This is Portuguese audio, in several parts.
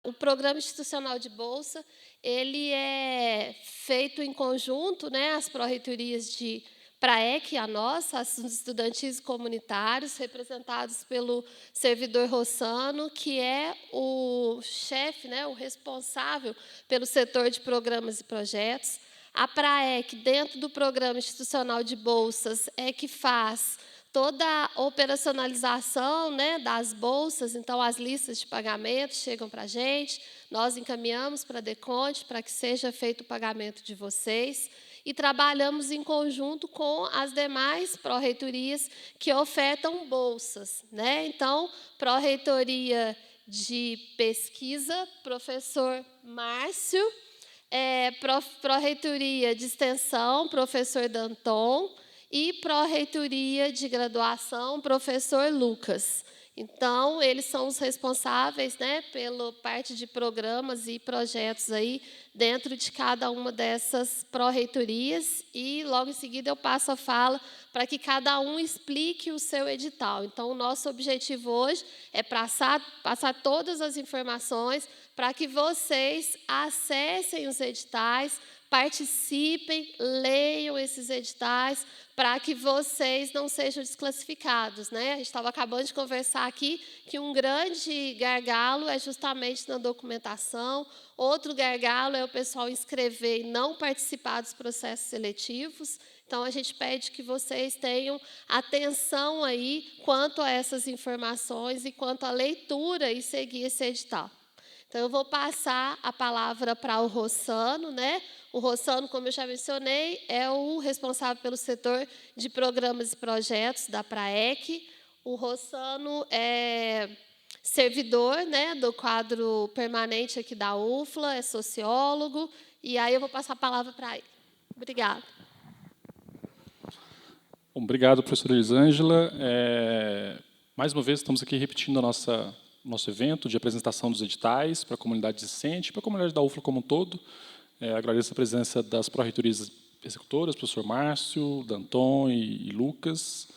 O programa institucional de bolsa, ele é feito em conjunto, né, as pró-reitorias de Praec, a nossa, os estudantis comunitários, representados pelo servidor Rossano, que é o chefe, né, o responsável pelo setor de programas e projetos. A Praec, dentro do programa institucional de bolsas, é que faz toda a operacionalização, né, das bolsas. Então, as listas de pagamento chegam para a gente, nós encaminhamos para a DECONTE para que seja feito o pagamento de vocês, e trabalhamos em conjunto com as demais pró-reitorias que ofertam bolsas, né? Então, pró-reitoria de pesquisa, professor Márcio, pró-reitoria de extensão, professor Danton, e pró-reitoria de graduação, professor Lucas. Então, eles são os responsáveis, né, pela parte de programas e projetos aí dentro de cada uma dessas pró-reitorias, e logo em seguida eu passo a fala para que cada um explique o seu edital. Então, o nosso objetivo hoje é passar todas as informações para que vocês acessem os editais, participem, leiam esses editais, para que vocês não sejam desclassificados, né? A gente estava acabando de conversar aqui que um grande gargalo é justamente na documentação, outro gargalo é o pessoal inscrever e não participar dos processos seletivos. Então, a gente pede que vocês tenham atenção aí quanto a essas informações e quanto à leitura e seguir esse edital. Então, eu vou passar a palavra para o Rossano, né? O Rossano, como eu já mencionei, é o responsável pelo setor de programas e projetos da Praec. O Rossano é servidor, né, do quadro permanente aqui da UFLA, é sociólogo, e aí eu vou passar a palavra para ele. Obrigada. Bom, obrigado, professora Elisângela. Mais uma vez, estamos aqui repetindo nosso evento de apresentação dos editais para a comunidade discente, para a comunidade da UFLA como um todo. Agradeço a presença das pró-reitorias executoras, professor Márcio, Danton e Lucas.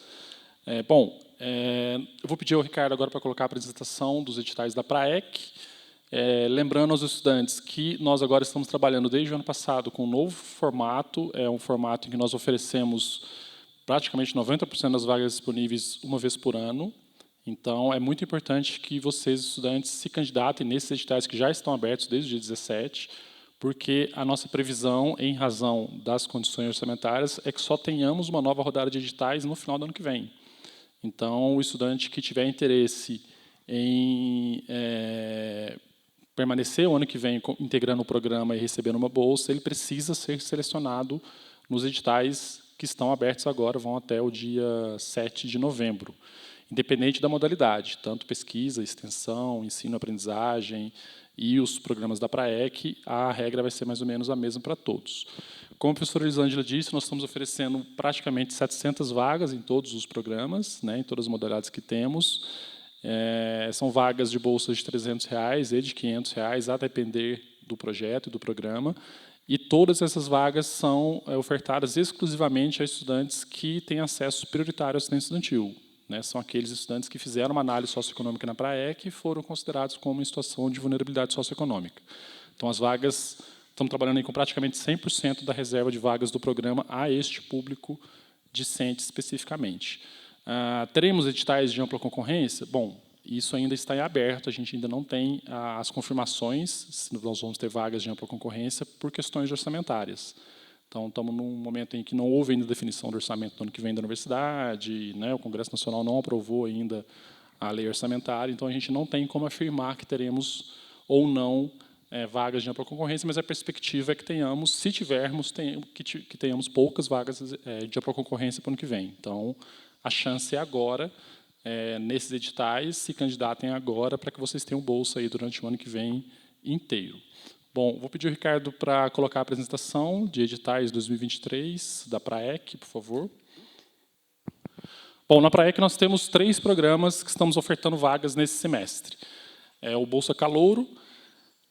Eu vou pedir ao Ricardo agora para colocar a apresentação dos editais da Praec. Lembrando aos estudantes que nós agora estamos trabalhando desde o ano passado com um novo formato, um formato em que nós oferecemos praticamente 90% das vagas disponíveis uma vez por ano. Então, é muito importante que vocês, estudantes, se candidatem nesses editais que já estão abertos desde o dia 17, porque a nossa previsão, em razão das condições orçamentárias, é que só tenhamos uma nova rodada de editais no final do ano que vem. Então, o estudante que tiver interesse em permanecer o ano que vem integrando o programa e recebendo uma bolsa, ele precisa ser selecionado nos editais que estão abertos agora, vão até o dia 7 de novembro, independente da modalidade, tanto pesquisa, extensão, ensino-aprendizagem e os programas da Praec, a regra vai ser mais ou menos a mesma para todos. Como a professora Elisângela disse, nós estamos oferecendo praticamente 700 vagas em todos os programas, né, em todas as modalidades que temos. São vagas de bolsas de R$300 e de R$500, a depender do projeto e do programa. E todas essas vagas são ofertadas exclusivamente a estudantes que têm acesso prioritário ao assistente estudantil. Né, são aqueles estudantes que fizeram uma análise socioeconômica na Praec e foram considerados como em situação de vulnerabilidade socioeconômica. Então, as vagas, estamos trabalhando aí com praticamente 100% da reserva de vagas do programa a este público discente especificamente. Teremos editais de ampla concorrência? Bom, isso ainda está em aberto, a gente ainda não tem as confirmações se nós vamos ter vagas de ampla concorrência por questões orçamentárias. Então, estamos num momento em que não houve ainda definição do orçamento do ano que vem da universidade, né, o Congresso Nacional não aprovou ainda a lei orçamentária, então a gente não tem como afirmar que teremos ou não vagas de ampla concorrência, mas a perspectiva é que tenhamos, se tivermos, que tenhamos poucas vagas de ampla concorrência para o ano que vem. Então, a chance é agora, nesses editais, se candidatem agora para que vocês tenham bolsa aí durante o ano que vem inteiro. Bom, vou pedir ao Ricardo para colocar a apresentação de editais 2023 da Praec, por favor. Bom, na Praec nós temos 3 programas que estamos ofertando vagas nesse semestre. O Bolsa Calouro,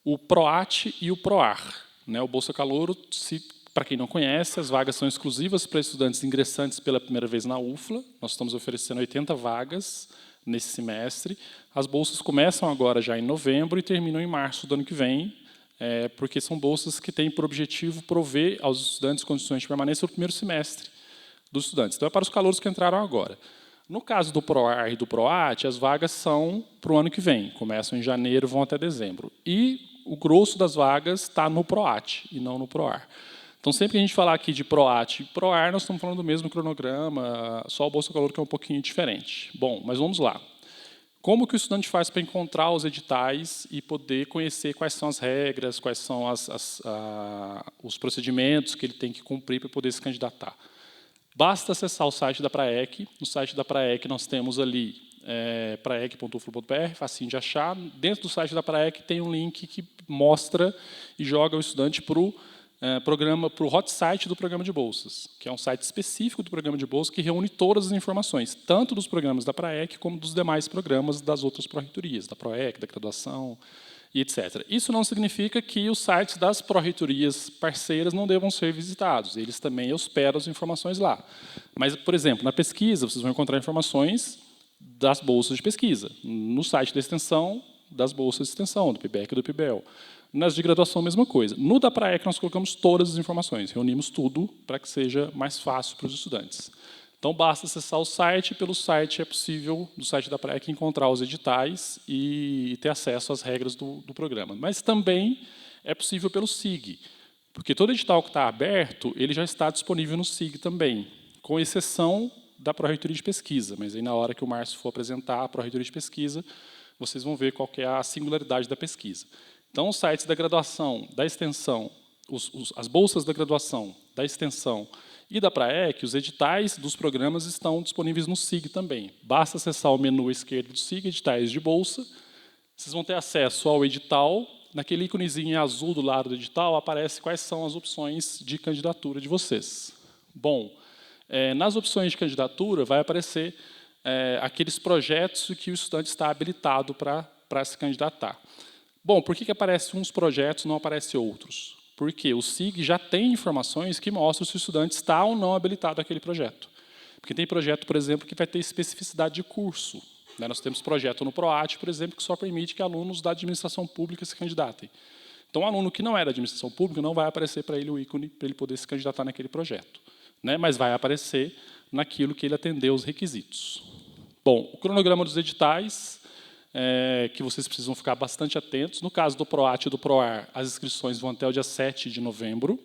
o PROAT e o PROAR. O Bolsa Calouro, para quem não conhece, as vagas são exclusivas para estudantes ingressantes pela primeira vez na UFLA. Nós estamos oferecendo 80 vagas nesse semestre. As bolsas começam agora já em novembro e terminam em março do ano que vem, porque são bolsas que têm por objetivo prover aos estudantes condições de permanência no primeiro semestre dos estudantes. Então, é para os calouros que entraram agora. No caso do PROAR e do PROAT, as vagas são para o ano que vem, começam em janeiro, vão até dezembro. E o grosso das vagas está no PROAT e não no PROAR. Então, sempre que a gente falar aqui de PROAT e PROAR, nós estamos falando do mesmo cronograma, só o Bolsa Calor que é um pouquinho diferente. Bom, mas vamos lá. Como que o estudante faz para encontrar os editais e poder conhecer quais são as regras, quais são os procedimentos que ele tem que cumprir para poder se candidatar? Basta acessar o site da Praec. No site da Praec nós temos ali praec.ufla.br, facinho de achar. Dentro do site da Praec tem um link que mostra e joga o estudante para o hot site do programa de bolsas, que é um site específico do programa de bolsas que reúne todas as informações, tanto dos programas da Praec como dos demais programas das outras pró-reitorias, da Proec, da graduação e etc. Isso não significa que os sites das pró-reitorias parceiras não devam ser visitados, eles também hospedam as informações lá. Mas, por exemplo, na pesquisa, vocês vão encontrar informações das bolsas de pesquisa, no site da extensão, das bolsas de extensão, do PIBEC e do PIBEL. Nas de graduação, a mesma coisa. No da Praec, nós colocamos todas as informações, reunimos tudo para que seja mais fácil para os estudantes. Então, basta acessar o site, e pelo site é possível, no site da Praec, encontrar os editais e ter acesso às regras do programa. Mas também é possível pelo SIG, porque todo edital que está aberto, ele já está disponível no SIG também, com exceção da Pró-Reitoria de Pesquisa, mas aí na hora que o Márcio for apresentar a Pró-Reitoria de Pesquisa, vocês vão ver qual que é a singularidade da pesquisa. Então, os sites da graduação, da extensão, as bolsas da graduação, da extensão e da Praec, os editais dos programas estão disponíveis no SIG também. Basta acessar o menu à esquerda do SIG, editais de bolsa, vocês vão ter acesso ao edital. Naquele íconezinho azul do lado do edital, aparece quais são as opções de candidatura de vocês. Bom, nas opções de candidatura vai aparecer aqueles projetos que o estudante está habilitado para se candidatar. Bom, por que aparecem uns projetos e não aparecem outros? Porque o SIG já tem informações que mostram se o estudante está ou não habilitado àquele projeto. Porque tem projeto, por exemplo, que vai ter especificidade de curso. Nós temos projeto no PROAT, por exemplo, que só permite que alunos da administração pública se candidatem. Então, o aluno que não é da administração pública não vai aparecer para ele o ícone para ele poder se candidatar naquele projeto. Mas vai aparecer naquilo que ele atendeu os requisitos. Bom, o cronograma dos editais, que vocês precisam ficar bastante atentos. No caso do PROAT e do PROAR, as inscrições vão até o dia 7 de novembro.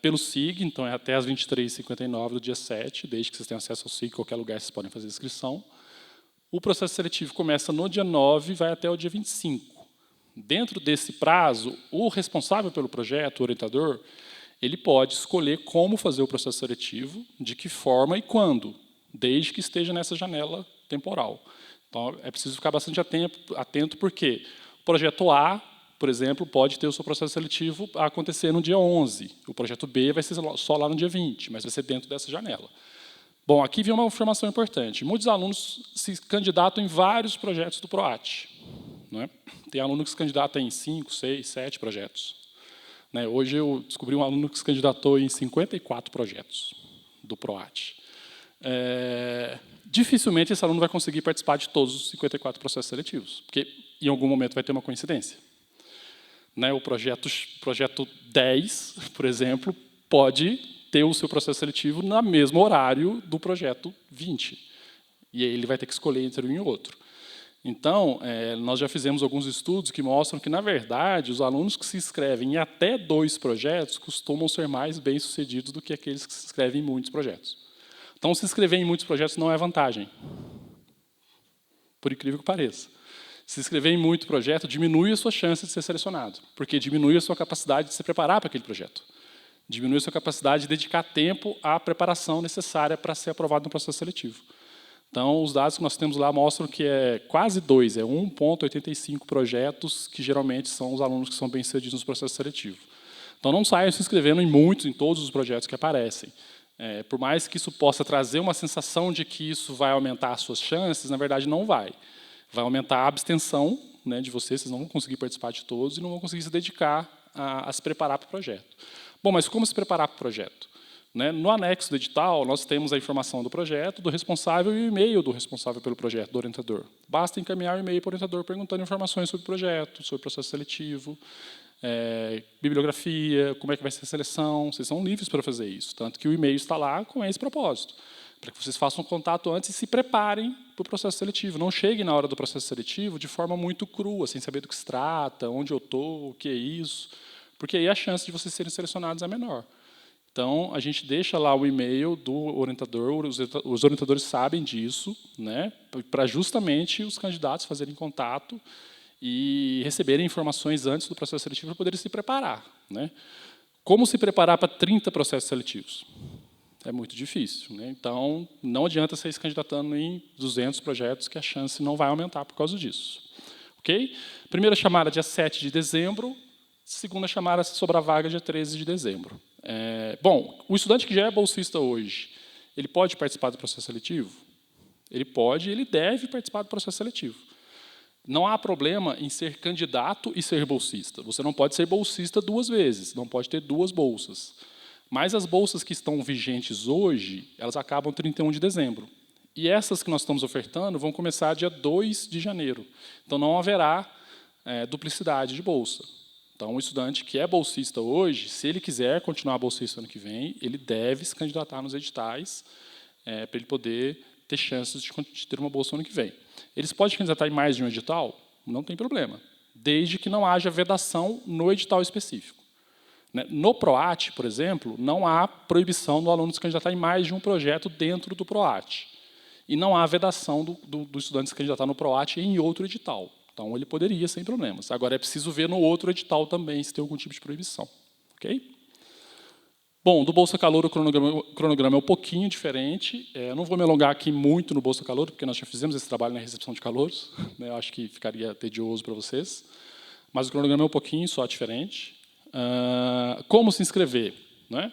Pelo SIG, então é até às 23h59 do dia 7, desde que vocês tenham acesso ao SIG, em qualquer lugar vocês podem fazer a inscrição. O processo seletivo começa no dia 9 e vai até o dia 25. Dentro desse prazo, o responsável pelo projeto, o orientador, ele pode escolher como fazer o processo seletivo, de que forma e quando, desde que esteja nessa janela temporal. Então, é preciso ficar bastante atento, porque o projeto A, por exemplo, pode ter o seu processo seletivo a acontecer no dia 11. O projeto B vai ser só lá no dia 20, mas vai ser dentro dessa janela. Bom, aqui vem uma informação importante. Muitos alunos se candidatam em vários projetos do PROAT. Tem aluno que se candidata em 5, 6, 7 projetos. Hoje eu descobri um aluno que se candidatou em 54 projetos do PROAT. Dificilmente esse aluno vai conseguir participar de todos os 54 processos seletivos, porque em algum momento vai ter uma coincidência. O projeto 10, por exemplo, pode ter o seu processo seletivo no mesmo horário do projeto 20. E aí ele vai ter que escolher entre um e outro. Então, nós já fizemos alguns estudos que mostram que, na verdade, os alunos que se inscrevem em até 2 projetos costumam ser mais bem-sucedidos do que aqueles que se inscrevem em muitos projetos. Então, se inscrever em muitos projetos não é vantagem, por incrível que pareça. Se inscrever em muito projeto diminui a sua chance de ser selecionado, porque diminui a sua capacidade de se preparar para aquele projeto. Diminui a sua capacidade de dedicar tempo à preparação necessária para ser aprovado no processo seletivo. Então, os dados que nós temos lá mostram que é quase 2, 1,85 projetos que geralmente são os alunos que são bem-sucedidos no processo seletivo. Então, não saiam se inscrevendo em todos os projetos que aparecem. Por mais que isso possa trazer uma sensação de que isso vai aumentar as suas chances, na verdade não vai. Vai aumentar a abstenção de vocês não vão conseguir participar de todos e não vão conseguir se dedicar a se preparar para o projeto. Bom, mas como se preparar para o projeto? Né? No anexo do edital, nós temos a informação do projeto, do responsável e o e-mail do responsável pelo projeto, do orientador. Basta encaminhar o e-mail para o orientador perguntando informações sobre o projeto, sobre o processo seletivo, bibliografia, como é que vai ser a seleção. Vocês são livres para fazer isso. Tanto que o e-mail está lá com esse propósito, para que vocês façam um contato antes e se preparem para o processo seletivo. Não cheguem na hora do processo seletivo de forma muito crua, sem saber do que se trata, onde eu estou, o que é isso, porque aí a chance de vocês serem selecionados é menor. Então, a gente deixa lá o e-mail do orientador, os orientadores sabem disso, né, para justamente os candidatos fazerem contato e receberem informações antes do processo seletivo para poderem se preparar. Né. Como se preparar para 30 processos seletivos? É muito difícil. Né. Então, não adianta sair se candidatando em 200 projetos, que a chance não vai aumentar por causa disso. Okay? Primeira chamada, dia 7 de dezembro. Segunda chamada, sobre a vaga, dia 13 de dezembro. Bom, o estudante que já é bolsista hoje, ele pode participar do processo seletivo? Ele pode e ele deve participar do processo seletivo. Não há problema em ser candidato e ser bolsista. Você não pode ser bolsista 2 vezes, não pode ter 2 bolsas. Mas as bolsas que estão vigentes hoje, elas acabam 31 de dezembro. E essas que nós estamos ofertando vão começar dia 2 de janeiro. Então, não haverá duplicidade de bolsa. Então, o estudante que é bolsista hoje, se ele quiser continuar bolsista ano que vem, ele deve se candidatar nos editais para ele poder ter chances de ter uma bolsa ano que vem. Eles podem candidatar em mais de um edital? Não tem problema, desde que não haja vedação no edital específico. No PROAT, por exemplo, não há proibição do aluno se candidatar em mais de um projeto dentro do PROAT. E não há vedação do estudante se candidatar no PROAT em outro edital. Então, ele poderia, sem problemas. Agora, é preciso ver no outro edital também se tem algum tipo de proibição. Okay? Bom, do Bolsa Calouro, o cronograma é um pouquinho diferente. Eu não vou me alongar aqui muito no Bolsa Calouro, porque nós já fizemos esse trabalho na recepção de calouros. Né? Eu acho que ficaria tedioso para vocês. Mas o cronograma é um pouquinho só diferente. Como se inscrever? Né?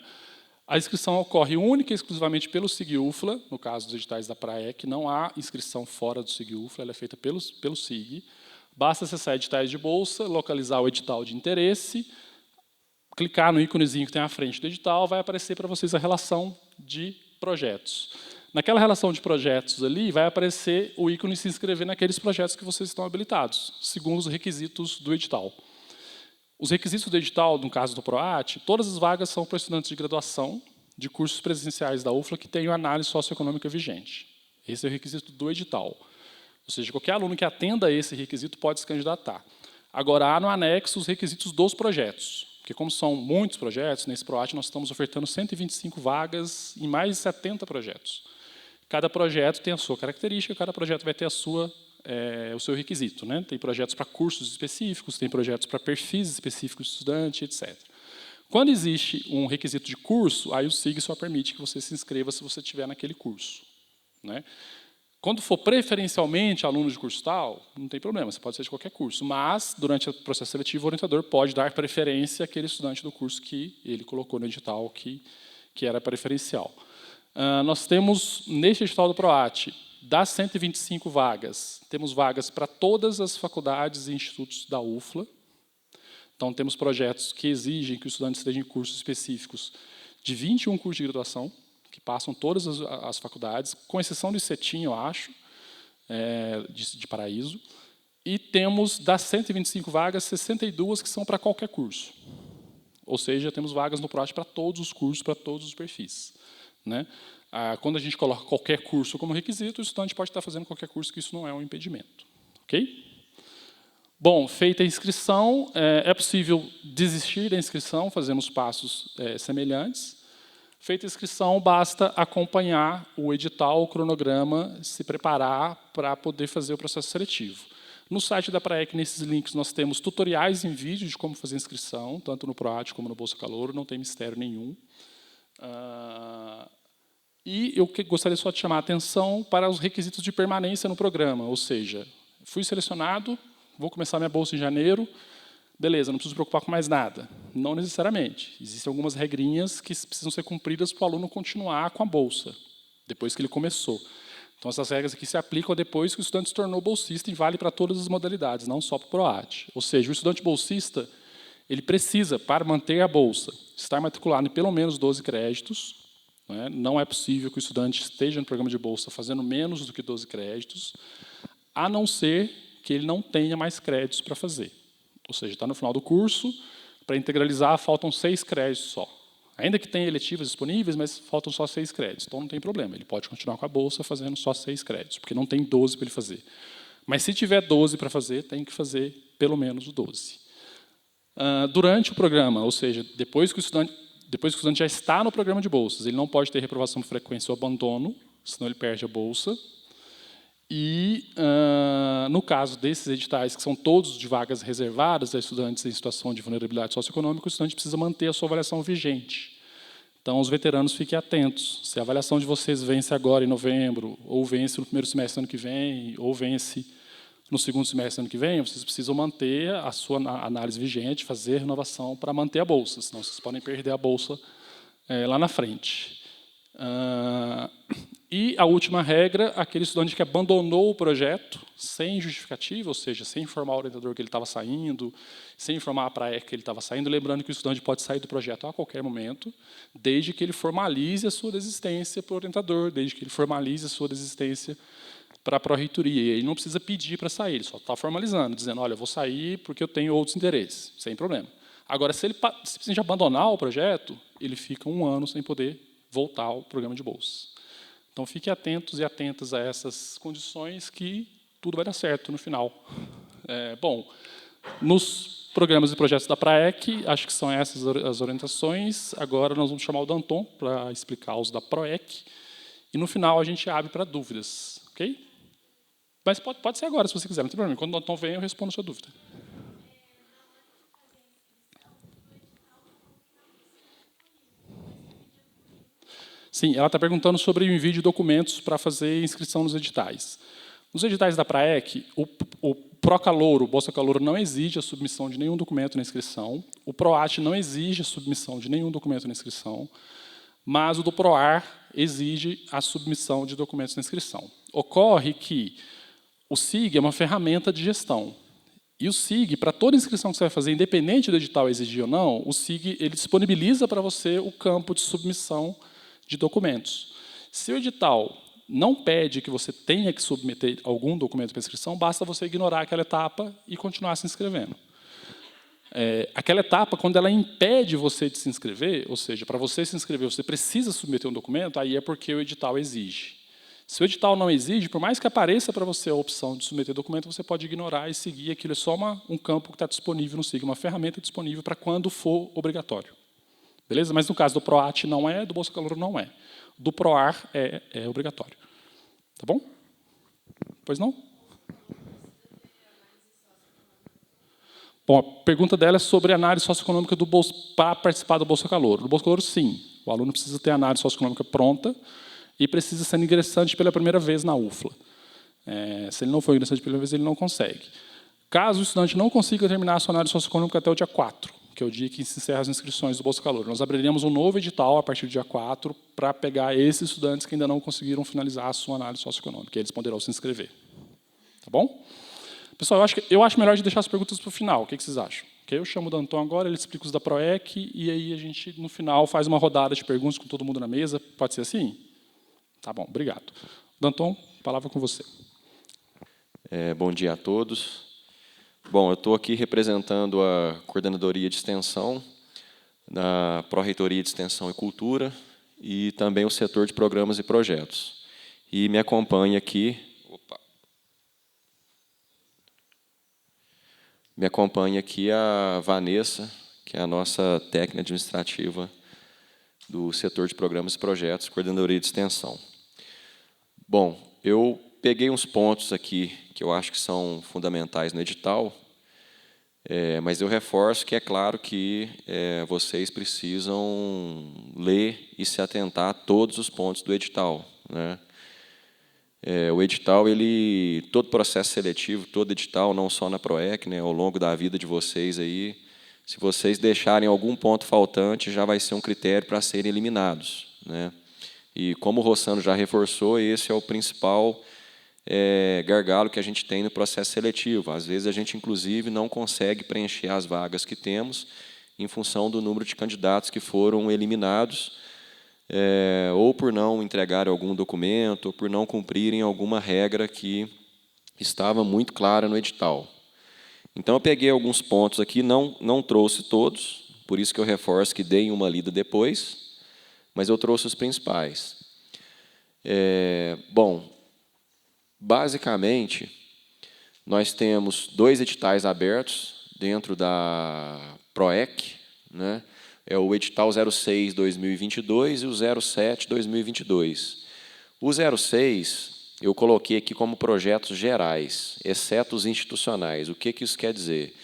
A inscrição ocorre única e exclusivamente pelo SIG-UFLA, no caso dos editais da PRAEC, não há inscrição fora do SIG-UFLA, ela é feita pelo SIG. Basta acessar editais de bolsa, localizar o edital de interesse, clicar no íconezinho que tem à frente do edital, vai aparecer para vocês a relação de projetos. Naquela relação de projetos ali, vai aparecer o ícone se inscrever naqueles projetos que vocês estão habilitados, segundo os requisitos do edital. Os requisitos do edital, no caso do PROAT, todas as vagas são para estudantes de graduação de cursos presenciais da UFLA que tenham análise socioeconômica vigente. Esse é o requisito do edital. Ou seja, qualquer aluno que atenda a esse requisito pode se candidatar. Agora, há no anexo os requisitos dos projetos, porque como são muitos projetos, nesse PROAT nós estamos ofertando 125 vagas em mais de 70 projetos. Cada projeto tem a sua característica, cada projeto vai ter o seu requisito. Né? Tem projetos para cursos específicos, tem projetos para perfis específicos de estudante, etc. Quando existe um requisito de curso, aí o SIG só permite que você se inscreva se você estiver naquele curso. Né? Quando for preferencialmente aluno de curso tal, não tem problema, você pode ser de qualquer curso. Mas, durante o processo seletivo, o orientador pode dar preferência àquele estudante do curso que ele colocou no edital que era preferencial. Nós temos, neste edital do PROAT, das 125 vagas, temos vagas para todas as faculdades e institutos da UFLA. Então, temos projetos que exigem que o estudante esteja em cursos específicos de 21 cursos de graduação, que passam todas as faculdades, com exceção do ICETIM, eu acho, de Paraíso. E temos, das 125 vagas, 62 que são para qualquer curso. Ou seja, temos vagas no PROAT para todos os cursos, para todos os perfis. Né? Quando a gente coloca qualquer curso como requisito, o estudante pode estar fazendo qualquer curso, que isso não é um impedimento. Ok? Bom, feita a inscrição, é possível desistir da inscrição, fazendo os passos semelhantes. Feita a inscrição, basta acompanhar o edital, o cronograma, se preparar para poder fazer o processo seletivo. No site da PRAEC, nesses links, nós temos tutoriais em vídeo de como fazer a inscrição, tanto no PROAT como no Bolsa Calouro, não tem mistério nenhum. E eu gostaria só de chamar a atenção para os requisitos de permanência no programa, ou seja, fui selecionado, vou começar minha bolsa em janeiro, beleza, não preciso me preocupar com mais nada. Não necessariamente. Existem algumas regrinhas que precisam ser cumpridas para o aluno continuar com a bolsa, depois que ele começou. Então, essas regras aqui se aplicam depois que o estudante se tornou bolsista e vale para todas as modalidades, não só para o PROAT. Ou seja, o estudante bolsista ele precisa, para manter a bolsa, estar matriculado em pelo menos 12 créditos, né? Não é possível que o estudante esteja no programa de bolsa fazendo menos do que 12 créditos, a não ser que ele não tenha mais créditos para fazer. Ou seja, está no final do curso, para integralizar, faltam 6 créditos só. Ainda que tenha eletivas disponíveis, mas faltam só 6 créditos. Então, não tem problema, ele pode continuar com a bolsa fazendo só 6 créditos, porque não tem 12 para ele fazer. Mas, se tiver 12 para fazer, tem que fazer pelo menos o 12. Durante o programa, ou seja, depois que o estudante já está no programa de bolsas, ele não pode ter reprovação por frequência ou abandono, senão ele perde a bolsa. E, no caso desses editais, que são todos de vagas reservadas a estudantes em situação de vulnerabilidade socioeconômica, o estudante precisa manter a sua avaliação vigente. Então, os veteranos, fiquem atentos. Se a avaliação de vocês vence agora, em novembro, ou vence no primeiro semestre do ano que vem, ou vence no segundo semestre do ano que vem, vocês precisam manter a sua análise vigente, fazer renovação para manter a bolsa, senão vocês podem perder a bolsa lá na frente. E a última regra, aquele estudante que abandonou o projeto sem justificativa, ou seja, sem informar o orientador que ele estava saindo, sem informar a praia que ele estava saindo, lembrando que o estudante pode sair do projeto a qualquer momento, desde que ele formalize a sua desistência para o orientador, desde que ele formalize a sua desistência para a pró-reitoria. E ele não precisa pedir para sair, ele só está formalizando, dizendo, olha, eu vou sair porque eu tenho outros interesses, sem problema. Agora, se ele simplesmente abandonar o projeto, ele fica 1 ano sem poder voltar ao programa de bolsa. Então, fiquem atentos e atentas a essas condições que tudo vai dar certo no final. Bom, nos programas e projetos da PRAEC, acho que são essas as orientações. Agora, nós vamos chamar o Danton para explicar os da PROEC. E, no final, a gente abre para dúvidas. Ok? Mas pode ser agora, se você quiser, não tem problema. Quando o Danton vem, eu respondo a sua dúvida. Sim, ela está perguntando sobre o envio de documentos para fazer inscrição nos editais. Nos editais da PRAEC, o Procalouro, o Bolsa Calouro, não exige a submissão de nenhum documento na inscrição. O PROAT não exige a submissão de nenhum documento na inscrição. Mas o do PROAR exige a submissão de documentos na inscrição. Ocorre que o SIG é uma ferramenta de gestão. E o SIG, para toda inscrição que você vai fazer, independente do edital exigir ou não, o SIG ele disponibiliza para você o campo de submissão de documentos. Se o edital não pede que você tenha que submeter algum documento para inscrição, basta você ignorar aquela etapa e continuar se inscrevendo. Aquela etapa, quando ela impede você de se inscrever, ou seja, para você se inscrever, você precisa submeter um documento, aí é porque o edital exige. Se o edital não exige, por mais que apareça para você a opção de submeter documento, você pode ignorar e seguir. Aquilo é só um campo que está disponível no SIG, uma ferramenta disponível para quando for obrigatório. Beleza? Mas no caso do PROAT não é, do Bolsa Calouro não é. Do PROAR é obrigatório. Tá bom? Pois não? Bom, a pergunta dela é sobre a análise socioeconômica do bolsa, para participar do Bolsa Calouro. Do Bolsa Calouro, sim. O aluno precisa ter a análise socioeconômica pronta e precisa ser ingressante pela primeira vez na UFLA. Se ele não for ingressante pela primeira vez, ele não consegue. Caso o estudante não consiga terminar a sua análise socioeconômica até o dia 4, que é o dia que se encerra as inscrições do Bolsa Calouro, nós abriríamos um novo edital a partir do dia 4 para pegar esses estudantes que ainda não conseguiram finalizar a sua análise socioeconômica. E eles poderão se inscrever. Tá bom? Pessoal, eu acho melhor de deixar as perguntas para o final. O que vocês acham? Que eu chamo o Danton agora, ele explica os da PROEC, e aí a gente, no final, faz uma rodada de perguntas com todo mundo na mesa. Pode ser assim? Tá bom, obrigado. Danton, palavra com você. Bom dia a todos. Bom, eu estou aqui representando a Coordenadoria de Extensão, da Pró-Reitoria de Extensão e Cultura, e também o setor de Programas e Projetos. E me acompanha aqui... Me acompanha aqui a Vanessa, que é a nossa técnica administrativa do setor de Programas e Projetos, Coordenadoria de Extensão. Bom, eu peguei uns pontos aqui que eu acho que são fundamentais no edital, mas eu reforço que é claro que vocês precisam ler e se atentar a todos os pontos do edital, né? O edital, todo processo seletivo, todo edital, não só na PROEC, né, ao longo da vida de vocês, aí, se vocês deixarem algum ponto faltante, já vai ser um critério para serem eliminados, né? E como o Rossano já reforçou, esse é o principal gargalo que a gente tem no processo seletivo. Às vezes a gente, inclusive, não consegue preencher as vagas que temos em função do número de candidatos que foram eliminados ou por não entregar algum documento, ou por não cumprirem alguma regra que estava muito clara no edital. Então, eu peguei alguns pontos aqui, não trouxe todos, por isso que eu reforço que deem uma lida depois, mas eu trouxe os principais. Bom, basicamente, nós temos 2 editais abertos dentro da PROEC, né? É o edital 06/2022 e o 07/2022. O 06 eu coloquei aqui como projetos gerais, exceto os institucionais. O que isso quer dizer?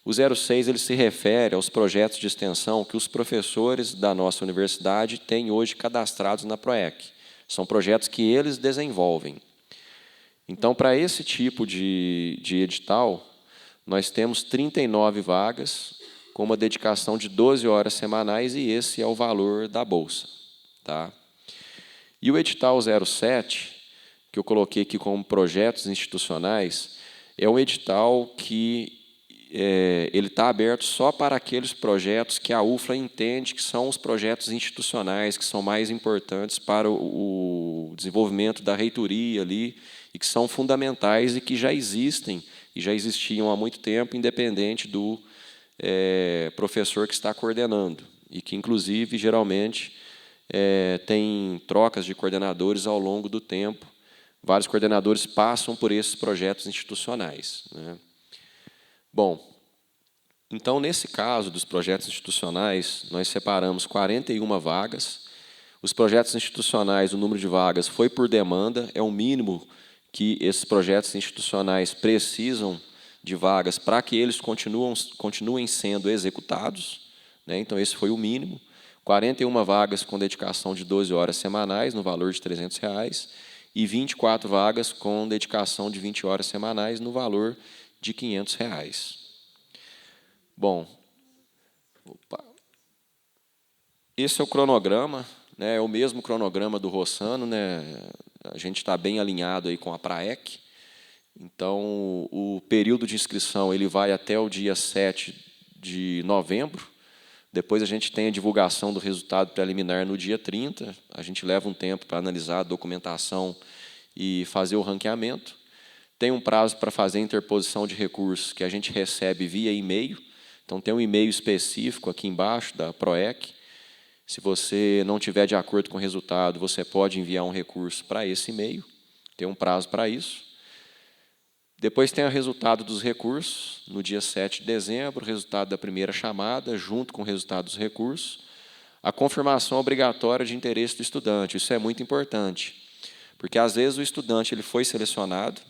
O 06 ele se refere aos projetos de extensão que os professores da nossa universidade têm hoje cadastrados na PROEC. São projetos que eles desenvolvem. Então, para esse tipo de edital, nós temos 39 vagas, com uma dedicação de 12 horas semanais, e esse é o valor da bolsa. Tá? E o edital 07, que eu coloquei aqui como projetos institucionais, é um edital que ele está aberto só para aqueles projetos que a UFLA entende que são os projetos institucionais, que são mais importantes para o desenvolvimento da reitoria ali, e que são fundamentais e que já existem, e já existiam há muito tempo, independente do professor que está coordenando, e que, inclusive, geralmente, tem trocas de coordenadores ao longo do tempo. Vários coordenadores passam por esses projetos institucionais, né? Bom, então, nesse caso dos projetos institucionais, nós separamos 41 vagas. Os projetos institucionais, o número de vagas foi por demanda, é o mínimo que esses projetos institucionais precisam de vagas para que eles continuem sendo executados, né? Então, esse foi o mínimo. 41 vagas com dedicação de 12 horas semanais, no valor de R$ 300, e 24 vagas com dedicação de 20 horas semanais, no valor de R$ 500. Bom, esse é o cronograma, né? É o mesmo cronograma do Rossano, né? A gente está bem alinhado aí com a PRAEC. Então, o período de inscrição ele vai até o dia 7 de novembro. Depois a gente tem a divulgação do resultado preliminar no dia 30. A gente leva um tempo para analisar a documentação e fazer o ranqueamento. Tem um prazo para fazer a interposição de recursos que a gente recebe via e-mail. Então, tem um e-mail específico aqui embaixo da PROEC. Se você não tiver de acordo com o resultado, você pode enviar um recurso para esse e-mail. Tem um prazo para isso. Depois tem o resultado dos recursos, no dia 7 de dezembro, o resultado da primeira chamada, junto com o resultado dos recursos. A confirmação obrigatória de interesse do estudante. Isso é muito importante, porque, às vezes, o estudante ele foi selecionado,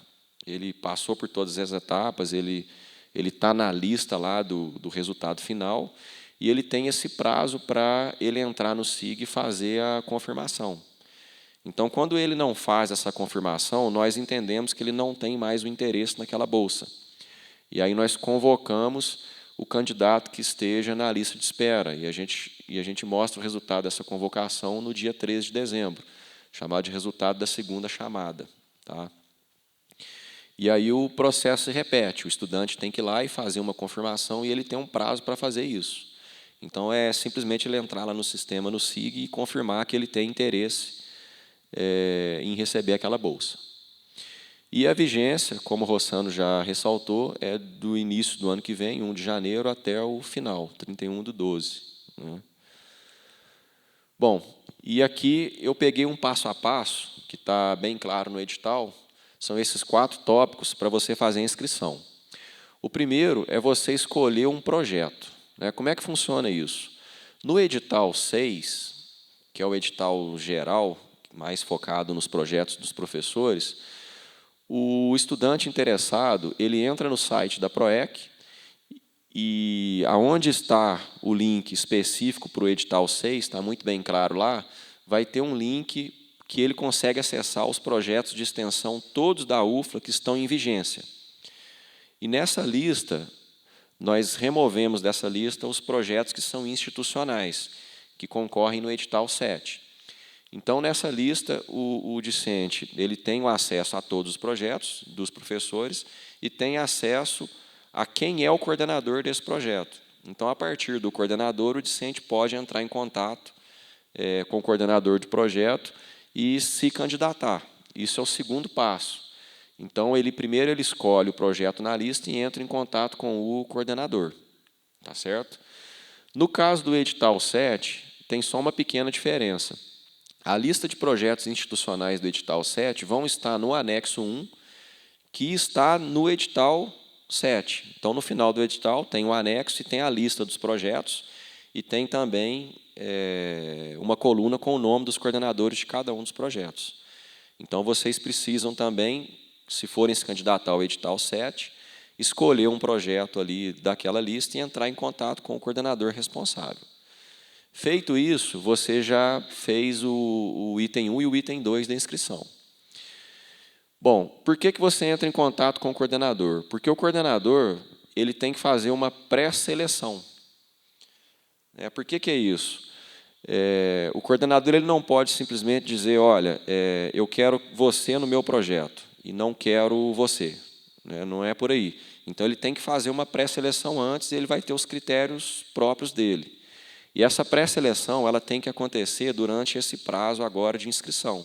ele passou por todas as etapas, ele está na lista lá do resultado final, e ele tem esse prazo para ele entrar no SIG e fazer a confirmação. Então, quando ele não faz essa confirmação, nós entendemos que ele não tem mais o interesse naquela bolsa. E aí nós convocamos o candidato que esteja na lista de espera, e a gente mostra o resultado dessa convocação no dia 13 de dezembro, chamado de resultado da segunda chamada. Tá? E aí o processo se repete, o estudante tem que ir lá e fazer uma confirmação, e ele tem um prazo para fazer isso. Então, é simplesmente ele entrar lá no sistema, no SIG, e confirmar que ele tem interesse em receber aquela bolsa. E a vigência, como o Rossano já ressaltou, é do início do ano que vem, 1 de janeiro, até o final, 31/12. Né? Bom, e aqui eu peguei um passo a passo, que está bem claro no edital, são esses 4 tópicos para você fazer a inscrição. O primeiro é você escolher um projeto. Né? Como é que funciona isso? No edital 6, que é o edital geral, mais focado nos projetos dos professores, o estudante interessado ele entra no site da PROEC, e aonde está o link específico para o edital 6, está muito bem claro lá, vai ter um link que ele consegue acessar os projetos de extensão todos da UFLA que estão em vigência. E nessa lista, nós removemos dessa lista os projetos que são institucionais, que concorrem no edital 7. Então, nessa lista, o discente ele tem o acesso a todos os projetos dos professores e tem acesso a quem é o coordenador desse projeto. Então, a partir do coordenador, o discente pode entrar em contato com o coordenador de projeto e se candidatar. Isso é o segundo passo. Então, primeiro ele escolhe o projeto na lista e entra em contato com o coordenador. Tá certo? No caso do edital 7, tem só uma pequena diferença. A lista de projetos institucionais do edital 7 vão estar no anexo 1, que está no edital 7. Então, no final do edital, tem o anexo e tem a lista dos projetos, e tem também uma coluna com o nome dos coordenadores de cada um dos projetos. Então, vocês precisam também, se forem se candidatar ao edital 7, escolher um projeto ali daquela lista e entrar em contato com o coordenador responsável. Feito isso, você já fez o item 1 e o item 2 da inscrição. Bom, por que você entra em contato com o coordenador? Porque o coordenador ele tem que fazer uma pré-seleção. Por que é isso? O coordenador ele não pode simplesmente dizer, olha, eu quero você no meu projeto e não quero você. Não é por aí. Então, ele tem que fazer uma pré-seleção antes e ele vai ter os critérios próprios dele. E essa pré-seleção ela tem que acontecer durante esse prazo agora de inscrição.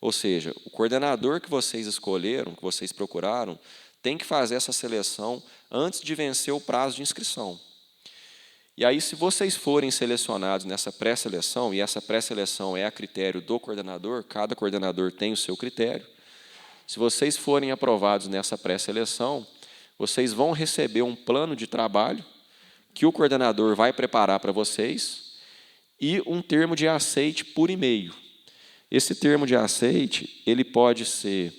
Ou seja, o coordenador que vocês escolheram, que vocês procuraram, tem que fazer essa seleção antes de vencer o prazo de inscrição. E aí, se vocês forem selecionados nessa pré-seleção, e essa pré-seleção é a critério do coordenador, cada coordenador tem o seu critério, se vocês forem aprovados nessa pré-seleção, vocês vão receber um plano de trabalho que o coordenador vai preparar para vocês e um termo de aceite por e-mail. Esse termo de aceite ele pode ser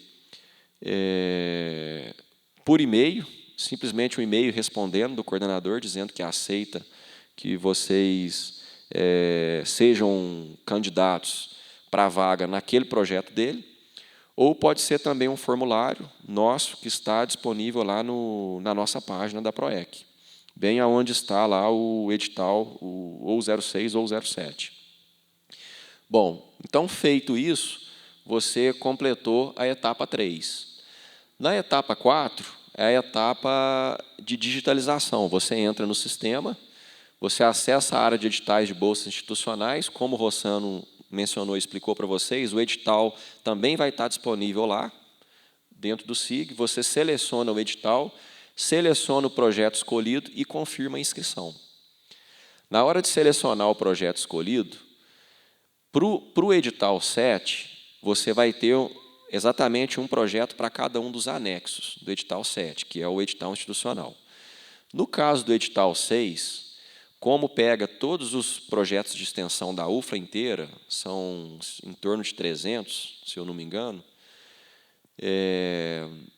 por e-mail, simplesmente um e-mail respondendo do coordenador, dizendo que aceita que vocês sejam candidatos para a vaga naquele projeto dele, ou pode ser também um formulário nosso que está disponível lá na nossa página da PROEC, bem aonde está lá o edital, ou 06 ou 07. Bom, então, feito isso, você completou a etapa 3. Na etapa 4, é a etapa de digitalização. Você entra no sistema, você acessa a área de editais de bolsas institucionais, como o Rossano mencionou e explicou para vocês, o edital também vai estar disponível lá, dentro do SIG, você seleciona o edital, seleciona o projeto escolhido e confirma a inscrição. Na hora de selecionar o projeto escolhido, para o edital 7, você vai ter exatamente um projeto para cada um dos anexos do edital 7, que é o edital institucional. No caso do edital 6, como pega todos os projetos de extensão da UFLA inteira, são em torno de 300, se eu não me engano,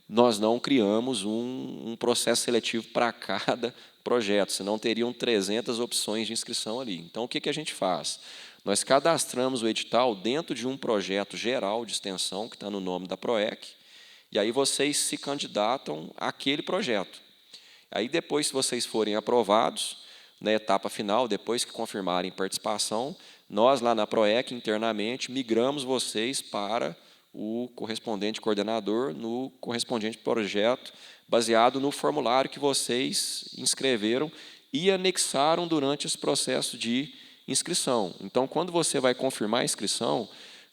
nós não criamos um processo seletivo para cada projeto, senão teriam 300 opções de inscrição ali. Então, o que a gente faz? Nós cadastramos o edital dentro de um projeto geral de extensão, que está no nome da PROEC, e aí vocês se candidatam àquele projeto. Aí, depois, se vocês forem aprovados, na etapa final, depois que confirmarem participação, nós, lá na PROEC, internamente, migramos vocês para o correspondente coordenador, no correspondente projeto, baseado no formulário que vocês inscreveram e anexaram durante esse processo de inscrição. Então, quando você vai confirmar a inscrição,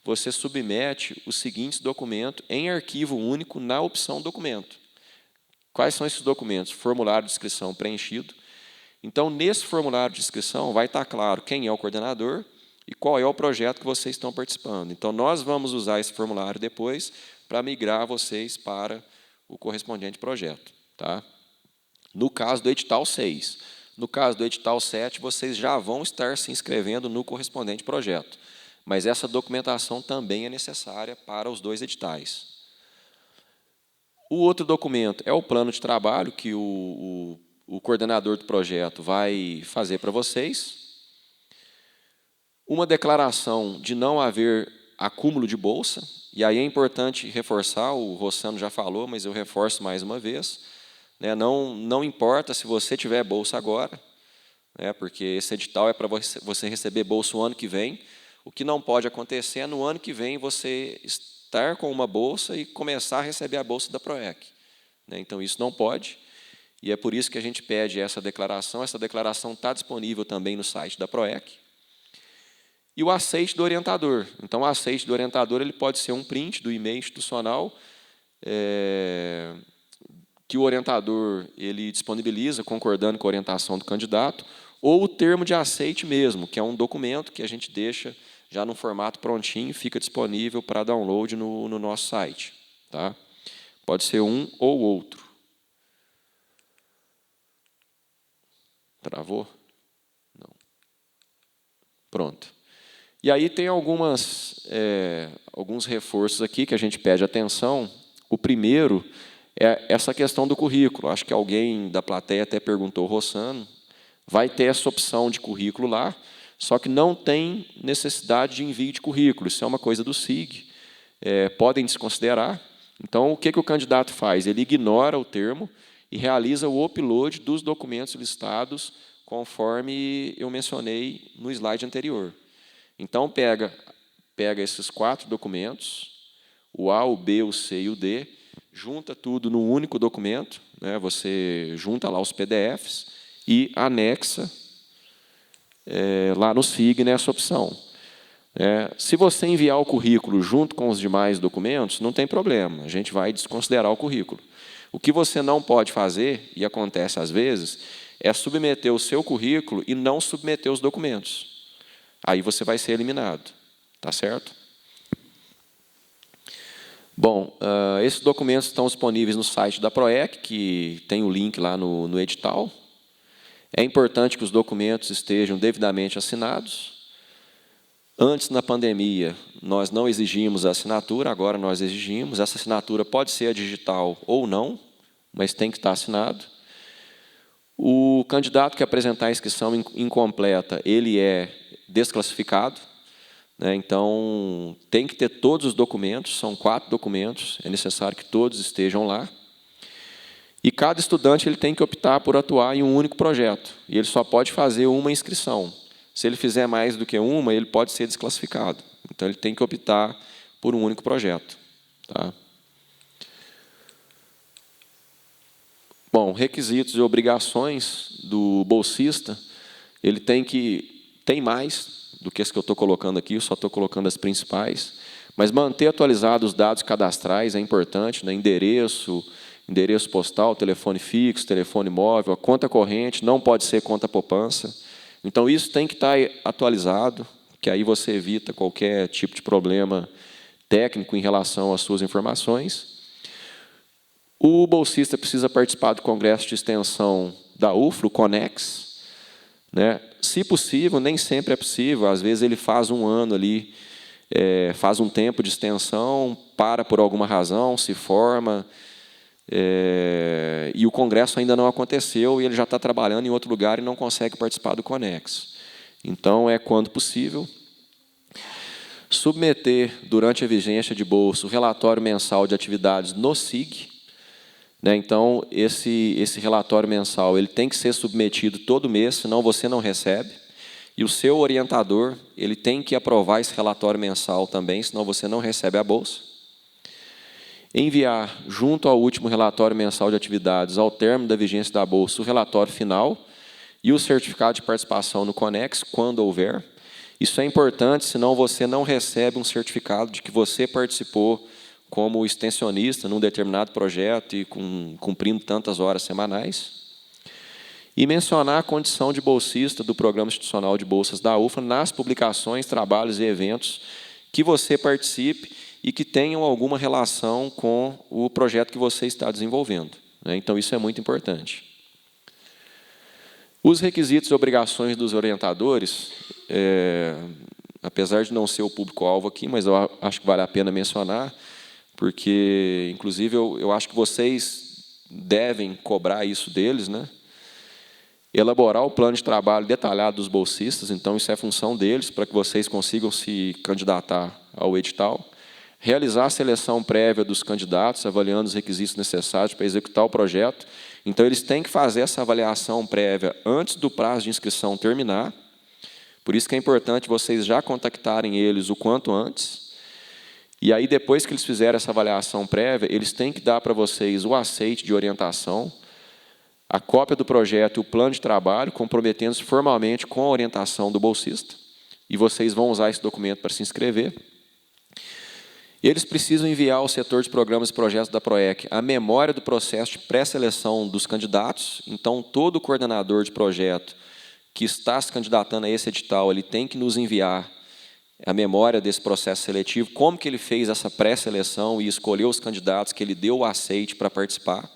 você submete os seguintes documentos em arquivo único na opção documento. Quais são esses documentos? Formulário de inscrição preenchido. Então, nesse formulário de inscrição, vai estar claro quem é o coordenador e qual é o projeto que vocês estão participando. Então, nós vamos usar esse formulário depois para migrar vocês para o correspondente projeto. Tá? No caso do edital 6. No caso do edital 7, vocês já vão estar se inscrevendo no correspondente projeto. Mas essa documentação também é necessária para os dois editais. O outro documento é o plano de trabalho que o coordenador do projeto vai fazer para vocês. Uma declaração de não haver acúmulo de bolsa, e aí é importante reforçar, o Rossano já falou, mas eu reforço mais uma vez, não importa se você tiver bolsa agora, porque esse edital é para você receber bolsa o ano que vem, o que não pode acontecer é no ano que vem você estar com uma bolsa e começar a receber a bolsa da PROEC. Então, isso não pode, e é por isso que a gente pede essa declaração está disponível também no site da PROEC. e o aceite do orientador. Então, o aceite do orientador ele pode ser um print do e-mail institucional, que o orientador ele disponibiliza, concordando com a orientação do candidato, ou o termo de aceite mesmo, que é um documento que a gente deixa já no formato prontinho, fica disponível para download no nosso site. Tá? Pode ser um ou outro. Travou? Não. Pronto. E aí tem alguns reforços aqui que a gente pede atenção. O primeiro é essa questão do currículo. Acho que alguém da plateia até perguntou, Rossano, vai ter essa opção de currículo lá, só que não tem necessidade de envio de currículo. Isso é uma coisa do SIG. Podem desconsiderar. Então, o que o candidato faz? Ele ignora o termo e realiza o upload dos documentos listados, conforme eu mencionei no slide anterior. Então, pega esses 4 documentos, o A, o B, o C e o D, junta tudo num único documento, né? Você junta lá os PDFs e anexa lá no SIG nessa opção. Se você enviar o currículo junto com os demais documentos, não tem problema, a gente vai desconsiderar o currículo. O que você não pode fazer, e acontece às vezes, é submeter o seu currículo e não submeter os documentos. Aí você vai ser eliminado, tá certo? Bom, esses documentos estão disponíveis no site da PROEC, que tem o link lá no edital. É importante que os documentos estejam devidamente assinados. Antes, na pandemia, nós não exigimos a assinatura, agora nós exigimos. Essa assinatura pode ser a digital ou não, mas tem que estar assinado. O candidato que apresentar a inscrição incompleta, ele é desclassificado, né? Então, tem que ter todos os documentos, são 4 documentos, é necessário que todos estejam lá. E cada estudante ele tem que optar por atuar em um único projeto, e ele só pode fazer uma inscrição. Se ele fizer mais do que uma, ele pode ser desclassificado. Então, ele tem que optar por um único projeto. Tá? Bom, requisitos e obrigações do bolsista, ele tem mais do que esse que eu estou colocando aqui, eu só estou colocando as principais, mas manter atualizados os dados cadastrais é importante, né? Endereço postal, telefone fixo, telefone móvel, a conta corrente, não pode ser conta poupança. Então, isso tem que estar atualizado, que aí você evita qualquer tipo de problema técnico em relação às suas informações. O bolsista precisa participar do congresso de extensão da UFRO, o CONEX. Né? Se possível, nem sempre é possível, às vezes ele faz um ano ali, faz um tempo de extensão, para por alguma razão, se forma, e o congresso ainda não aconteceu e ele já está trabalhando em outro lugar e não consegue participar do CONEX. Então, quando possível, submeter, durante a vigência de bolsa, o relatório mensal de atividades no SIG. Né? Então, esse relatório mensal ele tem que ser submetido todo mês, senão você não recebe. E o seu orientador ele tem que aprovar esse relatório mensal também, senão você não recebe a bolsa. Enviar, junto ao último relatório mensal de atividades, ao término da vigência da bolsa, o relatório final e o certificado de participação no CONEX, quando houver. Isso é importante, senão você não recebe um certificado de que você participou como extensionista num determinado projeto e cumprindo tantas horas semanais. E mencionar a condição de bolsista do Programa Institucional de Bolsas da UFRA nas publicações, trabalhos e eventos que você participe e que tenham alguma relação com o projeto que você está desenvolvendo. Né? Então, isso é muito importante. Os requisitos e obrigações dos orientadores, apesar de não ser o público-alvo aqui, mas eu acho que vale a pena mencionar, porque, inclusive, eu acho que vocês devem cobrar isso deles, né? Elaborar o plano de trabalho detalhado dos bolsistas, então isso é função deles, para que vocês consigam se candidatar ao edital. Realizar a seleção prévia dos candidatos, avaliando os requisitos necessários para executar o projeto. Então, eles têm que fazer essa avaliação prévia antes do prazo de inscrição terminar. Por isso que é importante vocês já contactarem eles o quanto antes. E aí, depois que eles fizerem essa avaliação prévia, eles têm que dar para vocês o aceite de orientação, a cópia do projeto e o plano de trabalho, comprometendo-se formalmente com a orientação do bolsista. e vocês vão usar esse documento para se inscrever. Eles precisam enviar ao setor de programas e projetos da PROEC a memória do processo de pré-seleção dos candidatos. Então, todo coordenador de projeto que está se candidatando a esse edital, ele tem que nos enviar a memória desse processo seletivo, como que ele fez essa pré-seleção e escolheu os candidatos que ele deu o aceite para participar.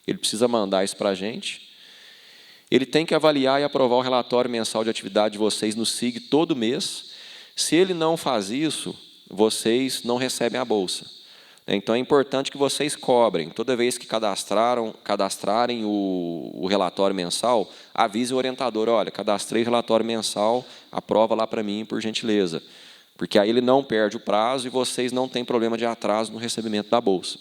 Ele precisa mandar isso para a gente. Ele tem que avaliar e aprovar o relatório mensal de atividade de vocês no SIG todo mês. Se ele não faz isso, vocês não recebem a bolsa. Então, é importante que vocês cobrem. Toda vez que cadastrarem o relatório mensal, avise o orientador, olha, cadastrei o relatório mensal, aprova lá para mim, por gentileza. Porque aí ele não perde o prazo e vocês não têm problema de atraso no recebimento da bolsa.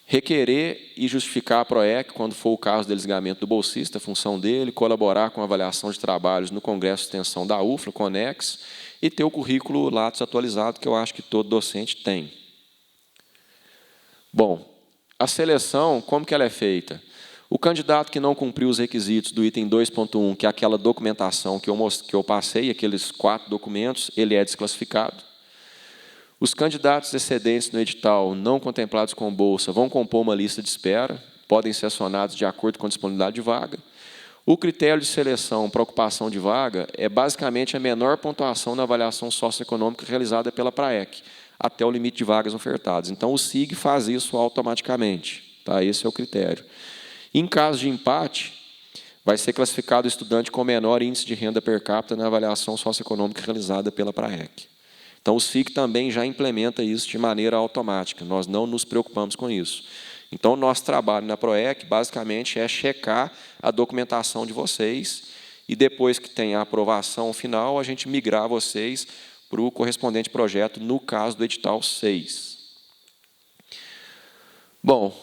Requerer e justificar a PROEC, quando for o caso do desligamento do bolsista, a função dele, colaborar com a avaliação de trabalhos no Congresso de Extensão da UFLA, CONEX, e ter o currículo Lattes atualizado, que eu acho que todo docente tem. Bom, a seleção, como que ela é feita? O candidato que não cumpriu os requisitos do item 2.1, que é aquela documentação que eu passei, aqueles 4 documentos, ele é desclassificado. Os candidatos excedentes no edital não contemplados com bolsa vão compor uma lista de espera, podem ser acionados de acordo com a disponibilidade de vaga. O critério de seleção para ocupação de vaga é basicamente a menor pontuação na avaliação socioeconômica realizada pela PRAEC, até o limite de vagas ofertadas. Então, o SIG faz isso automaticamente. Tá? Esse é o critério. Em caso de empate, vai ser classificado o estudante com menor índice de renda per capita na avaliação socioeconômica realizada pela PRAEC. Então, o SIG também já implementa isso de maneira automática. Nós não nos preocupamos com isso. Então, o nosso trabalho na PROEC, basicamente, é checar a documentação de vocês e, depois que tem a aprovação final, a gente migrar vocês para o correspondente projeto, no caso do edital 6. Bom,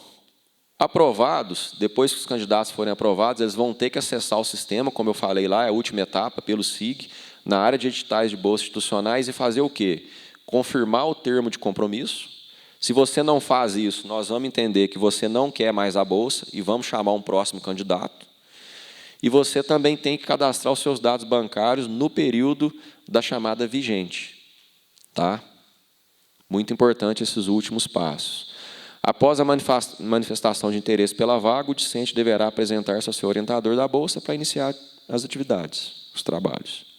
aprovados, depois que os candidatos forem aprovados, eles vão ter que acessar o sistema, como eu falei lá, é a última etapa, pelo SIG, na área de editais de bolsas institucionais, e fazer o quê? Confirmar o termo de compromisso. Se você não faz isso, nós vamos entender que você não quer mais a bolsa e vamos chamar um próximo candidato. E você também tem que cadastrar os seus dados bancários no período da chamada vigente. Tá? Muito importante esses últimos passos. Após a manifestação de interesse pela vaga, o discente deverá apresentar-se ao seu orientador da bolsa para iniciar as atividades, os trabalhos.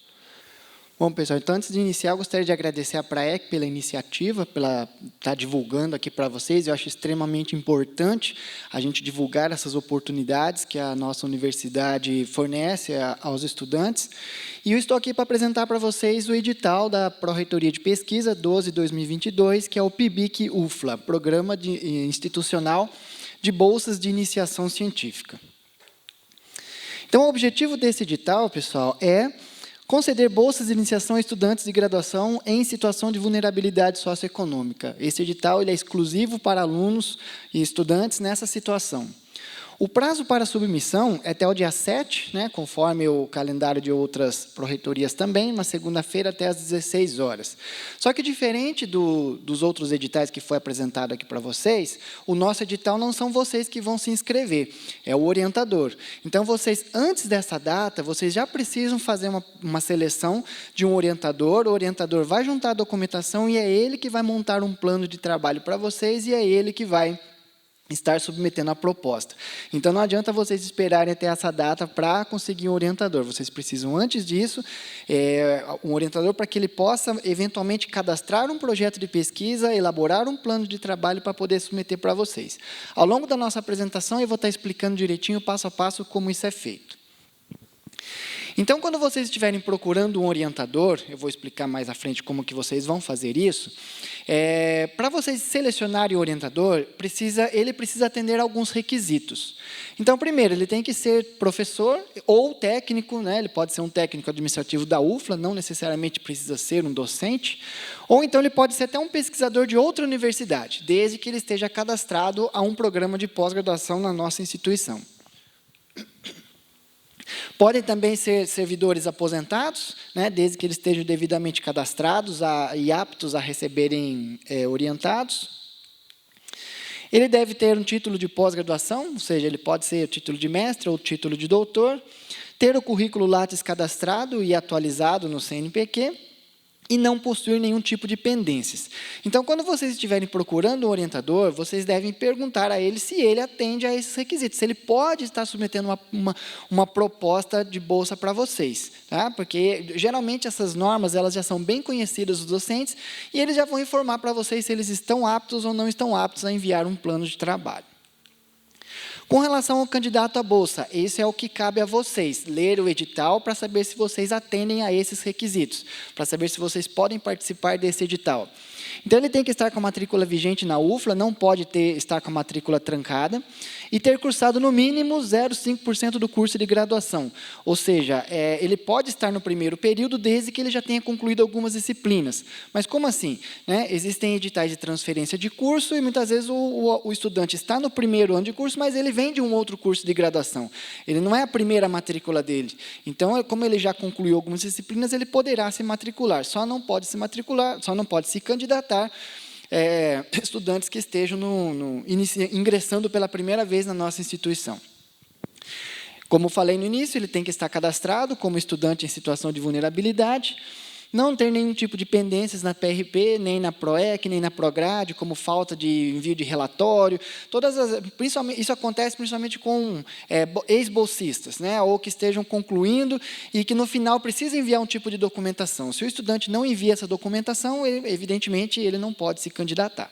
Bom, pessoal, então, antes de iniciar, eu gostaria de agradecer à PRAEC pela iniciativa, pela estar divulgando aqui para vocês. Eu acho extremamente importante a gente divulgar essas oportunidades que a nossa universidade fornece aos estudantes. E eu estou aqui para apresentar para vocês o edital da Pró-Reitoria de Pesquisa 12-2022, que é o PIBIC-UFLA, Programa Institucional de Bolsas de Iniciação Científica. Então, o objetivo desse edital, pessoal, é conceder bolsas de iniciação a estudantes de graduação em situação de vulnerabilidade socioeconômica. Esse edital ele é exclusivo para alunos e estudantes nessa situação. O prazo para submissão é até o dia 7, né, conforme o calendário de outras pró-reitorias também, na segunda-feira até às 16 horas. Só que, diferente dos outros editais que foi apresentado aqui para vocês, o nosso edital não são vocês que vão se inscrever, é o orientador. Então, vocês, antes dessa data, vocês já precisam fazer uma seleção de um orientador. O orientador vai juntar a documentação e é ele que vai montar um plano de trabalho para vocês e é ele que vai estar submetendo a proposta. Então, não adianta vocês esperarem até essa data para conseguir um orientador. Vocês precisam, antes disso, um orientador para que ele possa, eventualmente, cadastrar um projeto de pesquisa, elaborar um plano de trabalho para poder submeter para vocês. Ao longo da nossa apresentação, eu vou estar explicando direitinho, passo a passo, como isso é feito. Então, quando vocês estiverem procurando um orientador, eu vou explicar mais à frente como que vocês vão fazer isso, para vocês selecionarem o orientador, ele precisa atender a alguns requisitos. Então, primeiro, ele tem que ser professor ou técnico, né? Ele pode ser um técnico administrativo da UFLA, não necessariamente precisa ser um docente, ou então ele pode ser até um pesquisador de outra universidade, desde que ele esteja cadastrado a um programa de pós-graduação na nossa instituição. Podem também ser servidores aposentados, né, desde que eles estejam devidamente cadastrados e aptos a receberem orientados. Ele deve ter um título de pós-graduação, ou seja, ele pode ser o título de mestre ou o título de doutor, ter o currículo Lattes cadastrado e atualizado no CNPq, e não possuir nenhum tipo de pendências. Então, quando vocês estiverem procurando um orientador, vocês devem perguntar a ele se ele atende a esses requisitos, se ele pode estar submetendo uma proposta de bolsa para vocês. Tá? Porque, geralmente, essas normas elas já são bem conhecidas dos docentes, e eles já vão informar para vocês se eles estão aptos ou não estão aptos a enviar um plano de trabalho. Com relação ao candidato à bolsa, esse é o que cabe a vocês, ler o edital para saber se vocês atendem a esses requisitos, para saber se vocês podem participar desse edital. Então, ele tem que estar com a matrícula vigente na UFLA, não pode estar com a matrícula trancada, e ter cursado no mínimo 0,5% do curso de graduação. Ou seja, ele pode estar no primeiro período desde que ele já tenha concluído algumas disciplinas. Mas como assim? Né? Existem editais de transferência de curso e muitas vezes o estudante está no primeiro ano de curso, mas ele vem de um outro curso de graduação. Ele não é a primeira matrícula dele. Então, como ele já concluiu algumas disciplinas, ele poderá se matricular. Só não pode se matricular, só não pode se candidatar estudantes que estejam ingressando pela primeira vez na nossa instituição. Como falei no início, ele tem que estar cadastrado como estudante em situação de vulnerabilidade, não ter nenhum tipo de pendências na PRP, nem na PROEC, nem na PROGRADE, como falta de envio de relatório. Isso acontece principalmente com ex-bolsistas, né, ou que estejam concluindo e que, no final, precisam enviar um tipo de documentação. Se o estudante não envia essa documentação, evidentemente, ele não pode se candidatar.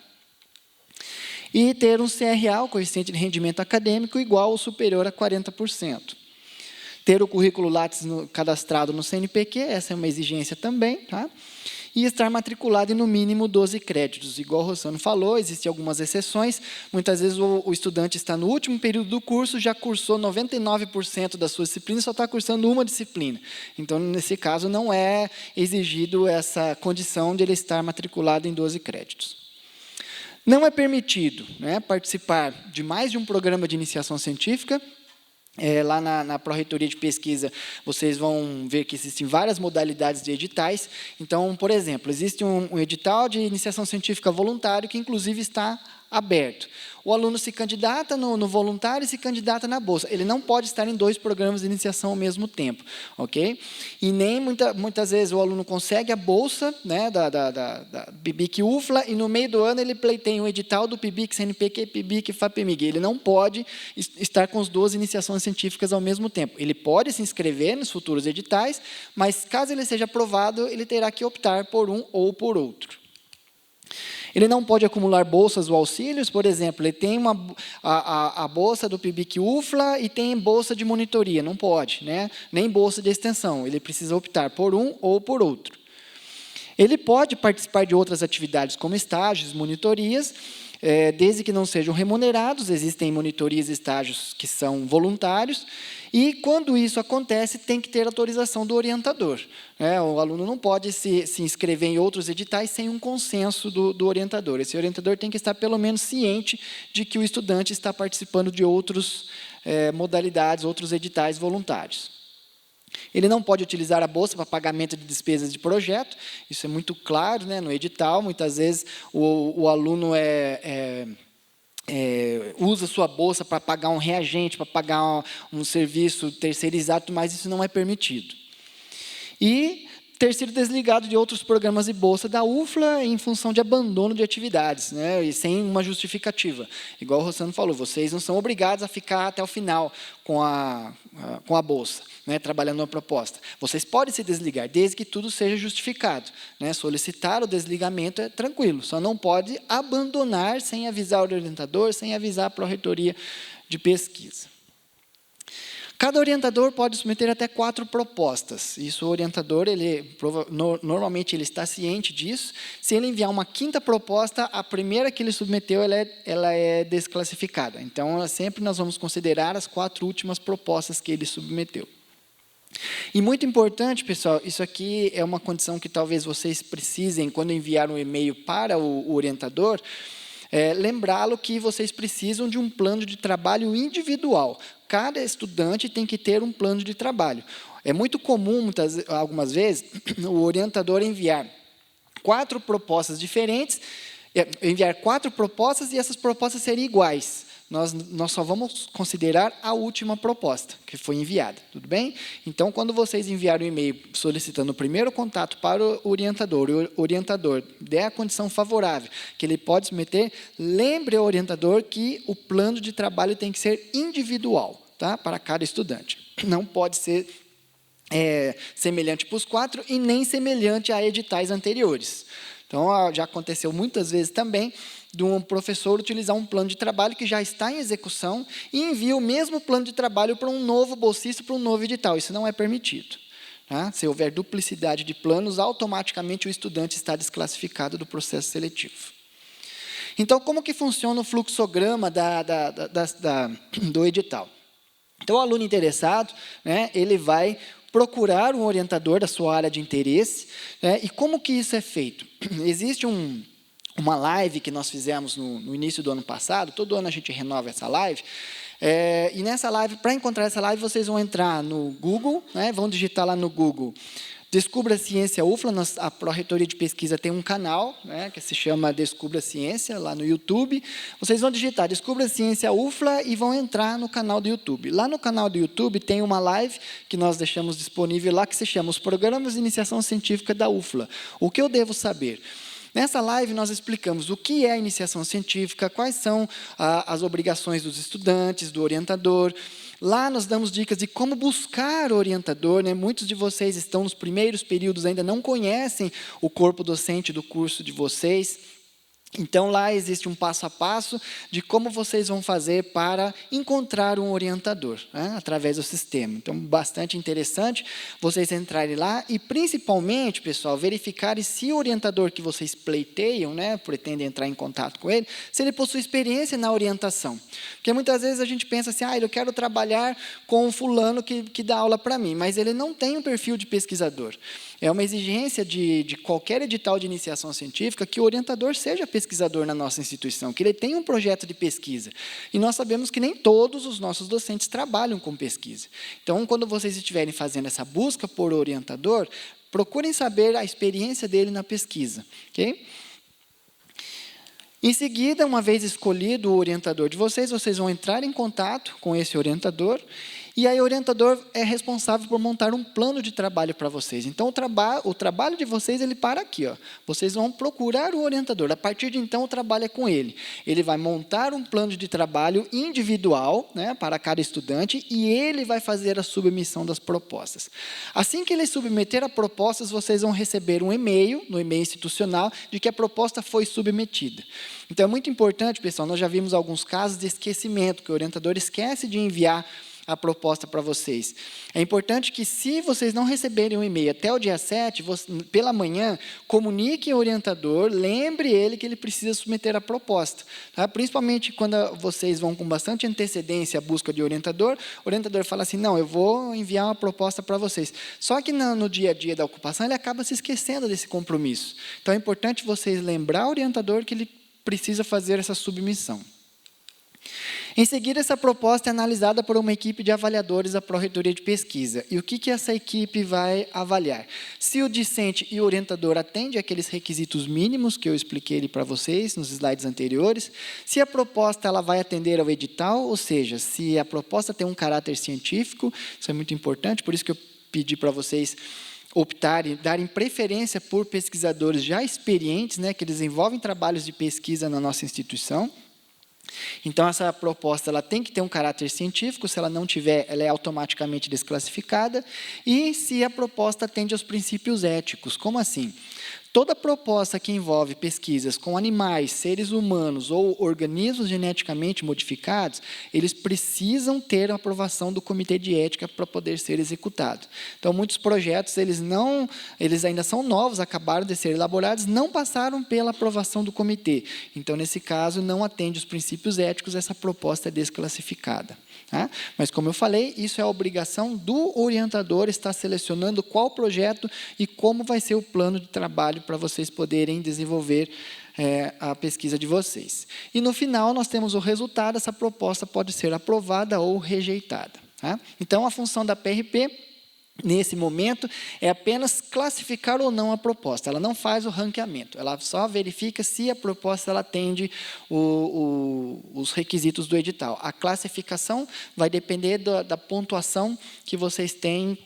E ter um CRA, o coeficiente de rendimento acadêmico, igual ou superior a 40%. Ter o currículo Lattes cadastrado no CNPq, essa é uma exigência também, tá? E estar matriculado em no mínimo 12 créditos. Igual o Rossano falou, existem algumas exceções. Muitas vezes o estudante está no último período do curso, já cursou 99% das suas disciplinas, só está cursando uma disciplina. Então, nesse caso, não é exigido essa condição de ele estar matriculado em 12 créditos. Não é permitido, né, participar de mais de um programa de iniciação científica. Lá na Pró-Reitoria de Pesquisa, vocês vão ver que existem várias modalidades de editais. Então, por exemplo, existe um edital de iniciação científica voluntário que, inclusive, está aberto. O aluno se candidata no voluntário e se candidata na bolsa. Ele não pode estar em 2 programas de iniciação ao mesmo tempo, ok? E nem muitas vezes o aluno consegue a bolsa, né, da PIBIC UFLA, e no meio do ano ele pleiteia um edital do PIBIC, CNPq, PIBIC, FAPEMIG. Ele não pode estar com as 2 iniciações científicas ao mesmo tempo. Ele pode se inscrever nos futuros editais, mas caso ele seja aprovado, ele terá que optar por um ou por outro. Ele não pode acumular bolsas ou auxílios, por exemplo, ele tem a bolsa do PIBIC UFLA e tem bolsa de monitoria, não pode, né? Nem bolsa de extensão, ele precisa optar por um ou por outro. Ele pode participar de outras atividades, como estágios, monitorias, desde que não sejam remunerados. Existem monitorias e estágios que são voluntários, e quando isso acontece, tem que ter autorização do orientador. O aluno não pode se inscrever em outros editais sem um consenso do orientador. Esse orientador tem que estar, pelo menos, ciente de que o estudante está participando de outras modalidades, outros editais voluntários. Ele não pode utilizar a bolsa para pagamento de despesas de projeto, isso é muito claro, né, no edital. Muitas vezes o aluno usa sua bolsa para pagar um reagente, para pagar um serviço terceirizado, mas isso não é permitido. E ter sido desligado de outros programas de bolsa da UFLA em função de abandono de atividades, né, e sem uma justificativa. Igual o Rossano falou, vocês não são obrigados a ficar até o final com a bolsa, né, trabalhando na proposta. Vocês podem se desligar, desde que tudo seja justificado. Né, solicitar o desligamento é tranquilo, só não pode abandonar sem avisar o orientador, sem avisar a Pró-Reitoria de Pesquisa. Cada orientador pode submeter até 4 propostas. Isso, o orientador, normalmente ele está ciente disso. Se ele enviar uma 5ª proposta, a primeira que ele submeteu ela é desclassificada. Então, sempre nós vamos considerar as 4 últimas propostas que ele submeteu. E muito importante, pessoal, isso aqui é uma condição que talvez vocês precisem quando enviar um e-mail para o orientador, lembrá-lo que vocês precisam de um plano de trabalho individual. Cada estudante tem que ter um plano de trabalho. É muito comum, algumas vezes, o orientador enviar 4 propostas diferentes enviar 4 propostas e essas propostas serem iguais. Nós só vamos considerar a última proposta que foi enviada, tudo bem? Então, quando vocês enviarem um e-mail solicitando o primeiro contato para o orientador, e o orientador der a condição favorável que ele pode submeter, lembre ao orientador que o plano de trabalho tem que ser individual, tá? Para cada estudante. Não pode ser semelhante para os 4 e nem semelhante a editais anteriores. Então, já aconteceu muitas vezes também de um professor utilizar um plano de trabalho que já está em execução e envia o mesmo plano de trabalho para um novo bolsista, para um novo edital. Isso não é permitido. Tá? Se houver duplicidade de planos, automaticamente o estudante está desclassificado do processo seletivo. Então, como que funciona o fluxograma do edital? Então, o aluno interessado, né, ele vai procurar um orientador da sua área de interesse, né, e como que isso é feito? Existe uma live que nós fizemos no início do ano passado, todo ano a gente renova essa live, e nessa live, para encontrar essa live, vocês vão entrar no Google, né, vão digitar lá no Google, Descubra Ciência UFLA, a Pró-Reitoria de Pesquisa tem um canal, né, que se chama Descubra Ciência, lá no YouTube. Vocês vão digitar Descubra Ciência UFLA e vão entrar no canal do YouTube. Lá no canal do YouTube tem uma live que nós deixamos disponível lá, que se chama Os Programas de Iniciação Científica da UFLA. O que eu devo saber? Nessa live, nós explicamos o que é a iniciação científica, quais são as obrigações dos estudantes, do orientador. Lá nós damos dicas de como buscar o orientador, né? Muitos de vocês estão nos primeiros períodos, ainda não conhecem o corpo docente do curso de vocês. Então, lá existe um passo a passo de como vocês vão fazer para encontrar um orientador, né, através do sistema. Então, bastante interessante vocês entrarem lá e, principalmente, pessoal, verificarem se o orientador que vocês pleiteiam, né, pretendem entrar em contato com ele, se ele possui experiência na orientação. Porque muitas vezes a gente pensa assim, eu quero trabalhar com um fulano que dá aula para mim, mas ele não tem um perfil de pesquisador. É uma exigência de qualquer edital de iniciação científica que o orientador seja pesquisador na nossa instituição, que ele tenha um projeto de pesquisa. E nós sabemos que nem todos os nossos docentes trabalham com pesquisa. Então, quando vocês estiverem fazendo essa busca por orientador, procurem saber a experiência dele na pesquisa. Okay? Em seguida, uma vez escolhido o orientador de vocês, vocês vão entrar em contato com esse orientador. E aí o orientador é responsável por montar um plano de trabalho para vocês. Então, o trabalho de vocês, ele para aqui. Vocês vão procurar o orientador. A partir de então, o trabalho é com ele. Ele vai montar um plano de trabalho individual, né, para cada estudante e ele vai fazer a submissão das propostas. Assim que ele submeter a propostas, vocês vão receber um e-mail, no e-mail institucional, de que a proposta foi submetida. Então, é muito importante, pessoal, nós já vimos alguns casos de esquecimento, que o orientador esquece de enviar a proposta para vocês. É importante que, se vocês não receberem um e-mail até o dia 7, pela manhã, comunique ao orientador, lembre ele que ele precisa submeter a proposta. Tá? Principalmente quando vocês vão com bastante antecedência à busca de orientador, o orientador fala assim, não, eu vou enviar uma proposta para vocês. Só que no dia a dia da ocupação, ele acaba se esquecendo desse compromisso. Então, é importante vocês lembrar o orientador que ele precisa fazer essa submissão. Em seguida, essa proposta é analisada por uma equipe de avaliadores da Pró-Reitoria de Pesquisa. E o que essa equipe vai avaliar? Se o discente e o orientador atendem àqueles requisitos mínimos que eu expliquei para vocês nos slides anteriores, se a proposta ela vai atender ao edital, ou seja, se a proposta tem um caráter científico, isso é muito importante, por isso que eu pedi para vocês optarem, darem preferência por pesquisadores já experientes, né, que desenvolvem trabalhos de pesquisa na nossa instituição. Então, essa proposta ela tem que ter um caráter científico, se ela não tiver, ela é automaticamente desclassificada, e se a proposta atende aos princípios éticos. Como assim? Toda proposta que envolve pesquisas com animais, seres humanos ou organismos geneticamente modificados, eles precisam ter a aprovação do Comitê de Ética para poder ser executado. Então, muitos projetos, eles ainda são novos, acabaram de ser elaborados, não passaram pela aprovação do comitê. Então, nesse caso, não atende os princípios éticos, essa proposta é desclassificada. Tá? Mas, como eu falei, isso é a obrigação do orientador estar selecionando qual projeto e como vai ser o plano de trabalho para vocês poderem desenvolver a pesquisa de vocês. E, no final, nós temos o resultado, essa proposta pode ser aprovada ou rejeitada. Tá? Então, a função da PRP nesse momento, é apenas classificar ou não a proposta. Ela não faz o ranqueamento, ela só verifica se a proposta ela atende os requisitos do edital. A classificação vai depender da pontuação que vocês têm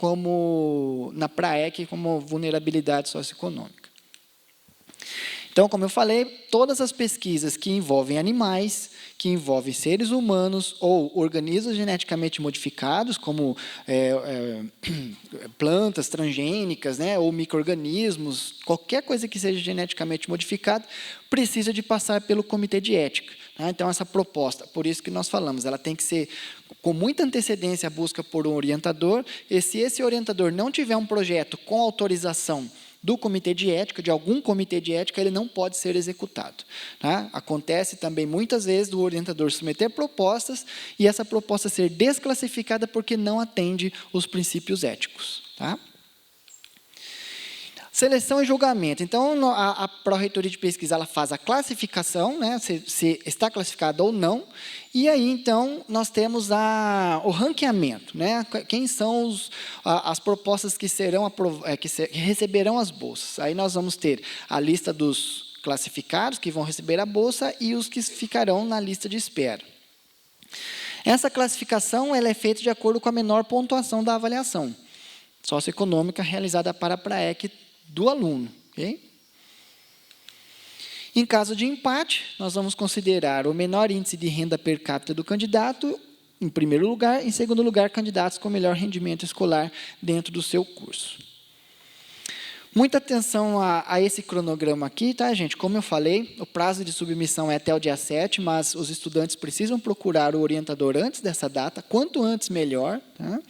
na PRAEC como vulnerabilidade socioeconômica. Então, como eu falei, todas as pesquisas que envolvem animais, que envolvem seres humanos ou organismos geneticamente modificados, como plantas transgênicas, né, ou micro-organismos, qualquer coisa que seja geneticamente modificada, precisa de passar pelo comitê de ética. Tá? Então, essa proposta, por isso que nós falamos, ela tem que ser com muita antecedência a busca por um orientador, e se esse orientador não tiver um projeto com autorização do comitê de ética, de algum comitê de ética, ele não pode ser executado. Tá? Acontece também muitas vezes do orientador submeter propostas e essa proposta ser desclassificada porque não atende os princípios éticos. Tá? Seleção e julgamento. Então, a Pró-Reitoria de Pesquisa ela faz a classificação, né, se está classificado ou não, e aí, então, nós temos o ranqueamento. Né, quem são as propostas que receberão as bolsas. Aí nós vamos ter a lista dos classificados que vão receber a bolsa e os que ficarão na lista de espera. Essa classificação ela é feita de acordo com a menor pontuação da avaliação socioeconômica realizada para a PRAEC do aluno. Okay? Em caso de empate, nós vamos considerar o menor índice de renda per capita do candidato, em primeiro lugar, em segundo lugar, candidatos com melhor rendimento escolar dentro do seu curso. Muita atenção a esse cronograma aqui, tá, gente? Como eu falei, o prazo de submissão é até o dia 7, mas os estudantes precisam procurar o orientador antes dessa data, quanto antes melhor. Tá?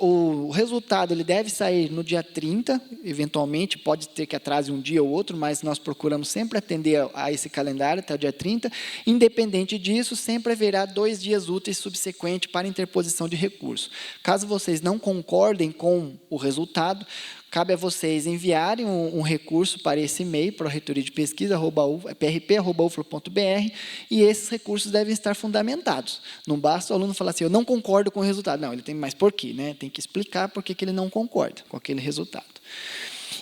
O resultado ele deve sair no dia 30, eventualmente, pode ter que atrase um dia ou outro, mas nós procuramos sempre atender a esse calendário até o dia 30. Independente disso, sempre haverá 2 dias úteis subsequentes para interposição de recurso. Caso vocês não concordem com o resultado, cabe a vocês enviarem um recurso para esse e-mail, para a reitoria de pesquisa, prp@ufla.br, e esses recursos devem estar fundamentados. Não basta o aluno falar assim, eu não concordo com o resultado. Não, ele tem mais por quê, né? Tem que explicar por que ele não concorda com aquele resultado.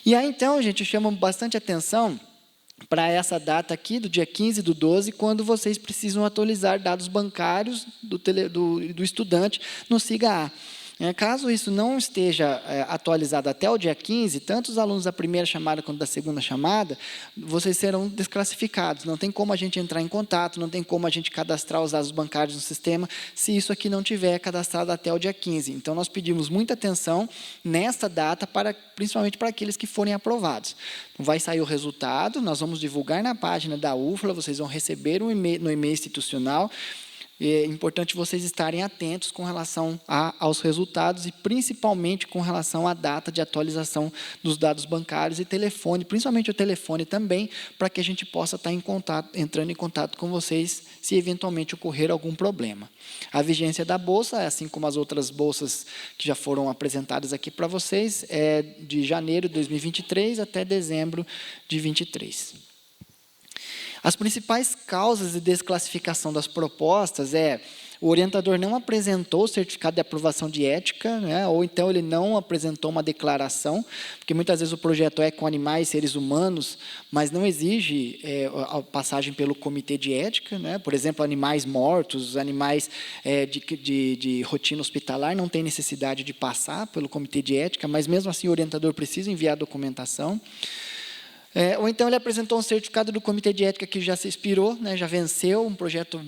E aí, então, gente, eu chamo bastante atenção para essa data aqui, do dia 15/12, quando vocês precisam atualizar dados bancários do estudante no SIGA-A. Caso isso não esteja atualizado até o dia 15, tanto os alunos da primeira chamada quanto da segunda chamada, vocês serão desclassificados. Não tem como a gente entrar em contato, não tem como a gente cadastrar os dados bancários no sistema, se isso aqui não tiver cadastrado até o dia 15. Então, nós pedimos muita atenção nesta data, principalmente para aqueles que forem aprovados. Vai sair o resultado, nós vamos divulgar na página da UFLA, vocês vão receber no e-mail institucional. É importante vocês estarem atentos com relação aos resultados e, principalmente, com relação à data de atualização dos dados bancários e telefone, principalmente o telefone também, para que a gente possa estar entrando em contato com vocês se eventualmente ocorrer algum problema. A vigência da bolsa, assim como as outras bolsas que já foram apresentadas aqui para vocês, é de janeiro de 2023 até dezembro de 2023. As principais causas de desclassificação das propostas o orientador não apresentou o certificado de aprovação de ética, né, ou então ele não apresentou uma declaração, porque muitas vezes o projeto é com animais, seres humanos, mas não exige a passagem pelo comitê de ética, né, por exemplo, animais mortos, animais de rotina hospitalar, não tem necessidade de passar pelo comitê de ética, mas mesmo assim o orientador precisa enviar a documentação. Ou então ele apresentou um certificado do comitê de ética que já se expirou, né, já venceu, um projeto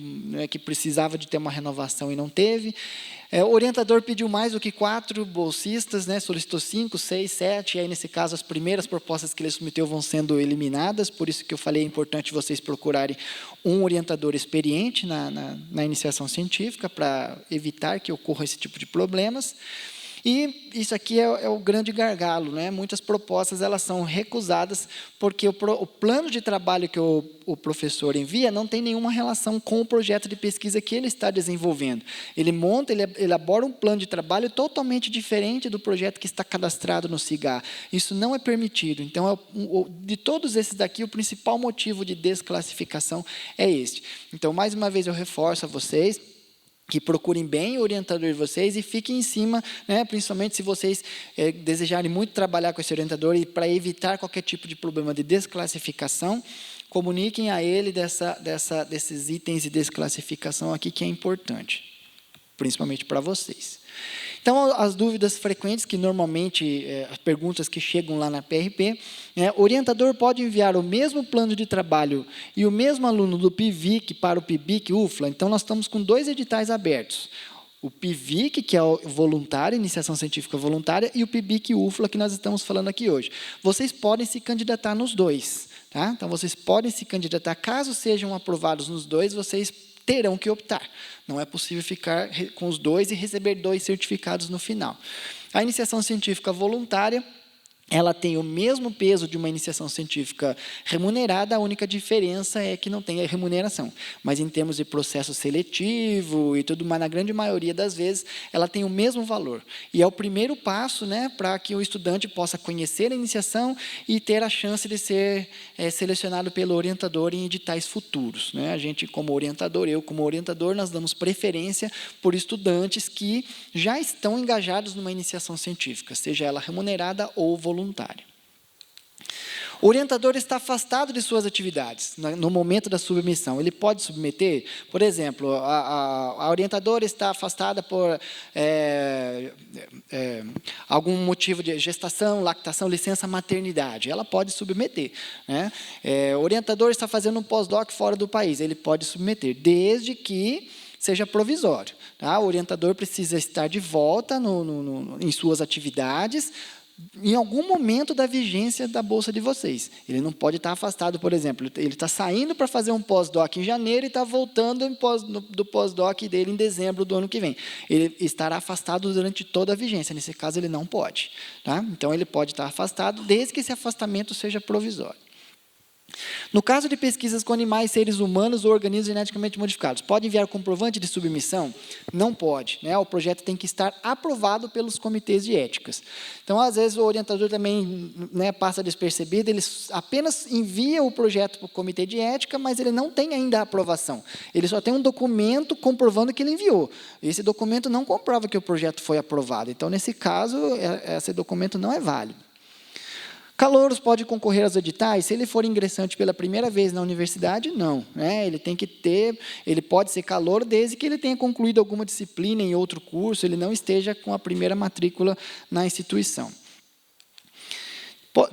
que precisava de ter uma renovação e não teve. O orientador pediu mais do que 4 bolsistas, né, solicitou 5, 6, 7, e aí, nesse caso, as primeiras propostas que ele submeteu vão sendo eliminadas, por isso que eu falei, é importante vocês procurarem um orientador experiente na iniciação científica, para evitar que ocorra esse tipo de problemas. E isso aqui é o grande gargalo, né? Muitas propostas elas são recusadas porque o plano de trabalho que o professor envia não tem nenhuma relação com o projeto de pesquisa que ele está desenvolvendo. Ele elabora um plano de trabalho totalmente diferente do projeto que está cadastrado no SIGA. Isso não é permitido. Então, de todos esses daqui, o principal motivo de desclassificação é este. Então, mais uma vez, eu reforço a vocês, que procurem bem o orientador de vocês e fiquem em cima, né, principalmente se vocês desejarem muito trabalhar com esse orientador e para evitar qualquer tipo de problema de desclassificação, comuniquem a ele desses itens de desclassificação aqui que é importante, principalmente para vocês. Então, as dúvidas frequentes, que normalmente, as perguntas que chegam lá na PRP, o orientador pode enviar o mesmo plano de trabalho e o mesmo aluno do PIVIC para o PIBIC UFLA. Então, nós estamos com 2 editais abertos. O PIVIC, que é o voluntário, Iniciação Científica Voluntária, e o PIBIC UFLA, que nós estamos falando aqui hoje. Vocês podem se candidatar nos 2. Tá? Então, vocês podem se candidatar. Caso sejam aprovados nos 2, vocês terão que optar. Não é possível ficar com os 2 e receber 2 certificados no final. A iniciação científica voluntária, ela tem o mesmo peso de uma iniciação científica remunerada, a única diferença é que não tem a remuneração. Mas em termos de processo seletivo e tudo mais, na grande maioria das vezes, ela tem o mesmo valor. E é o primeiro passo, né, para que o estudante possa conhecer a iniciação e ter a chance de ser selecionado pelo orientador em editais futuros. Né? A gente, como orientador, eu como orientador, nós damos preferência por estudantes que já estão engajados numa iniciação científica, seja ela remunerada ou voluntária. O orientador está afastado de suas atividades no momento da submissão. Ele pode submeter, por exemplo, a orientadora está afastada por algum motivo de gestação, lactação, licença maternidade. Ela pode submeter. Né? O orientador está fazendo um pós-doc fora do país. Ele pode submeter, desde que seja provisório. Tá? O orientador precisa estar de volta em suas atividades, em algum momento da vigência da bolsa de vocês. Ele não pode estar afastado, por exemplo, ele está saindo para fazer um pós-doc em janeiro e está voltando do pós-doc dele em dezembro do ano que vem. Ele estará afastado durante toda a vigência. Nesse caso, ele não pode. Tá? Então, ele pode estar afastado desde que esse afastamento seja provisório. No caso de pesquisas com animais, seres humanos ou organismos geneticamente modificados, pode enviar comprovante de submissão? Não pode. Né? O projeto tem que estar aprovado pelos comitês de éticas. Então, às vezes, o orientador também, né, passa despercebido, ele apenas envia o projeto para o comitê de ética, mas ele não tem ainda a aprovação. Ele só tem um documento comprovando que ele enviou. Esse documento não comprova que o projeto foi aprovado. Então, nesse caso, esse documento não é válido. Calouros pode concorrer aos editais? Se ele for ingressante pela primeira vez na universidade, não. Né? Ele pode ser calouro desde que ele tenha concluído alguma disciplina em outro curso, ele não esteja com a primeira matrícula na instituição.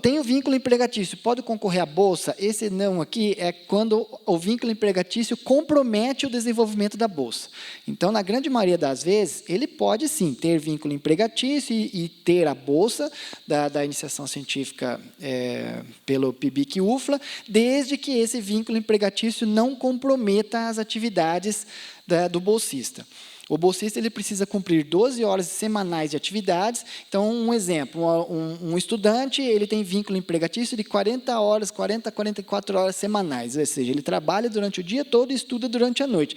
Tem o vínculo empregatício, pode concorrer à bolsa? Esse não aqui é quando o vínculo empregatício compromete o desenvolvimento da bolsa. Então, na grande maioria das vezes, ele pode sim ter vínculo empregatício e ter a bolsa da iniciação científica pelo PIBIC UFLA, desde que esse vínculo empregatício não comprometa as atividades do bolsista. O bolsista ele precisa cumprir 12 horas semanais de atividades. Então, um exemplo, um estudante ele tem vínculo empregatício de 40 horas, 40 a 44 horas semanais, ou seja, ele trabalha durante o dia todo e estuda durante a noite.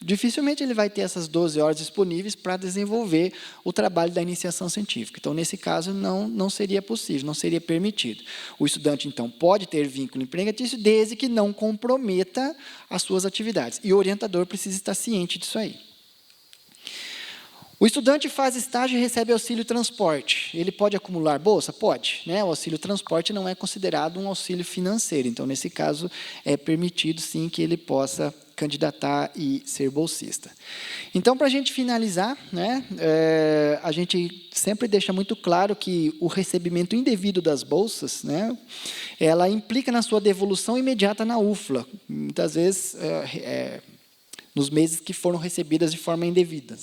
Dificilmente ele vai ter essas 12 horas disponíveis para desenvolver o trabalho da iniciação científica. Então, nesse caso, não seria possível, não seria permitido. O estudante, então, pode ter vínculo empregatício desde que não comprometa as suas atividades. E o orientador precisa estar ciente disso aí. O estudante faz estágio e recebe auxílio transporte. Ele pode acumular bolsa? Pode. Né? O auxílio transporte não é considerado um auxílio financeiro. Então, nesse caso, é permitido, sim, que ele possa candidatar e ser bolsista. Então, para a gente finalizar, né, a gente sempre deixa muito claro que o recebimento indevido das bolsas, né, ela implica na sua devolução imediata na UFLA. Muitas vezes, nos meses que foram recebidas de forma indevida.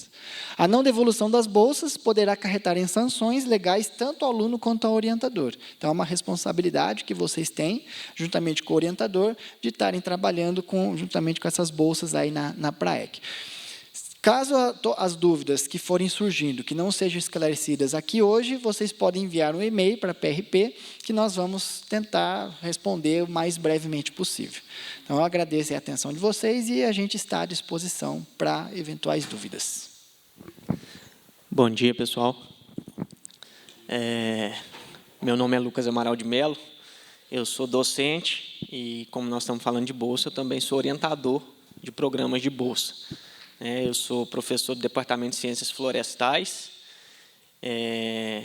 A não devolução das bolsas poderá acarretar em sanções legais tanto ao aluno quanto ao orientador. Então, é uma responsabilidade que vocês têm, juntamente com o orientador, de estarem trabalhando juntamente com essas bolsas aí na PRAEC. Caso as dúvidas que forem surgindo, que não sejam esclarecidas aqui hoje, vocês podem enviar um e-mail para a PRP, que nós vamos tentar responder o mais brevemente possível. Então, eu agradeço a atenção de vocês e a gente está à disposição para eventuais dúvidas. Bom dia, pessoal. Meu nome é Lucas Amaral de Mello, eu sou docente e, como nós estamos falando de bolsa, eu também sou orientador de programas de bolsa. Eu sou professor do Departamento de Ciências Florestais,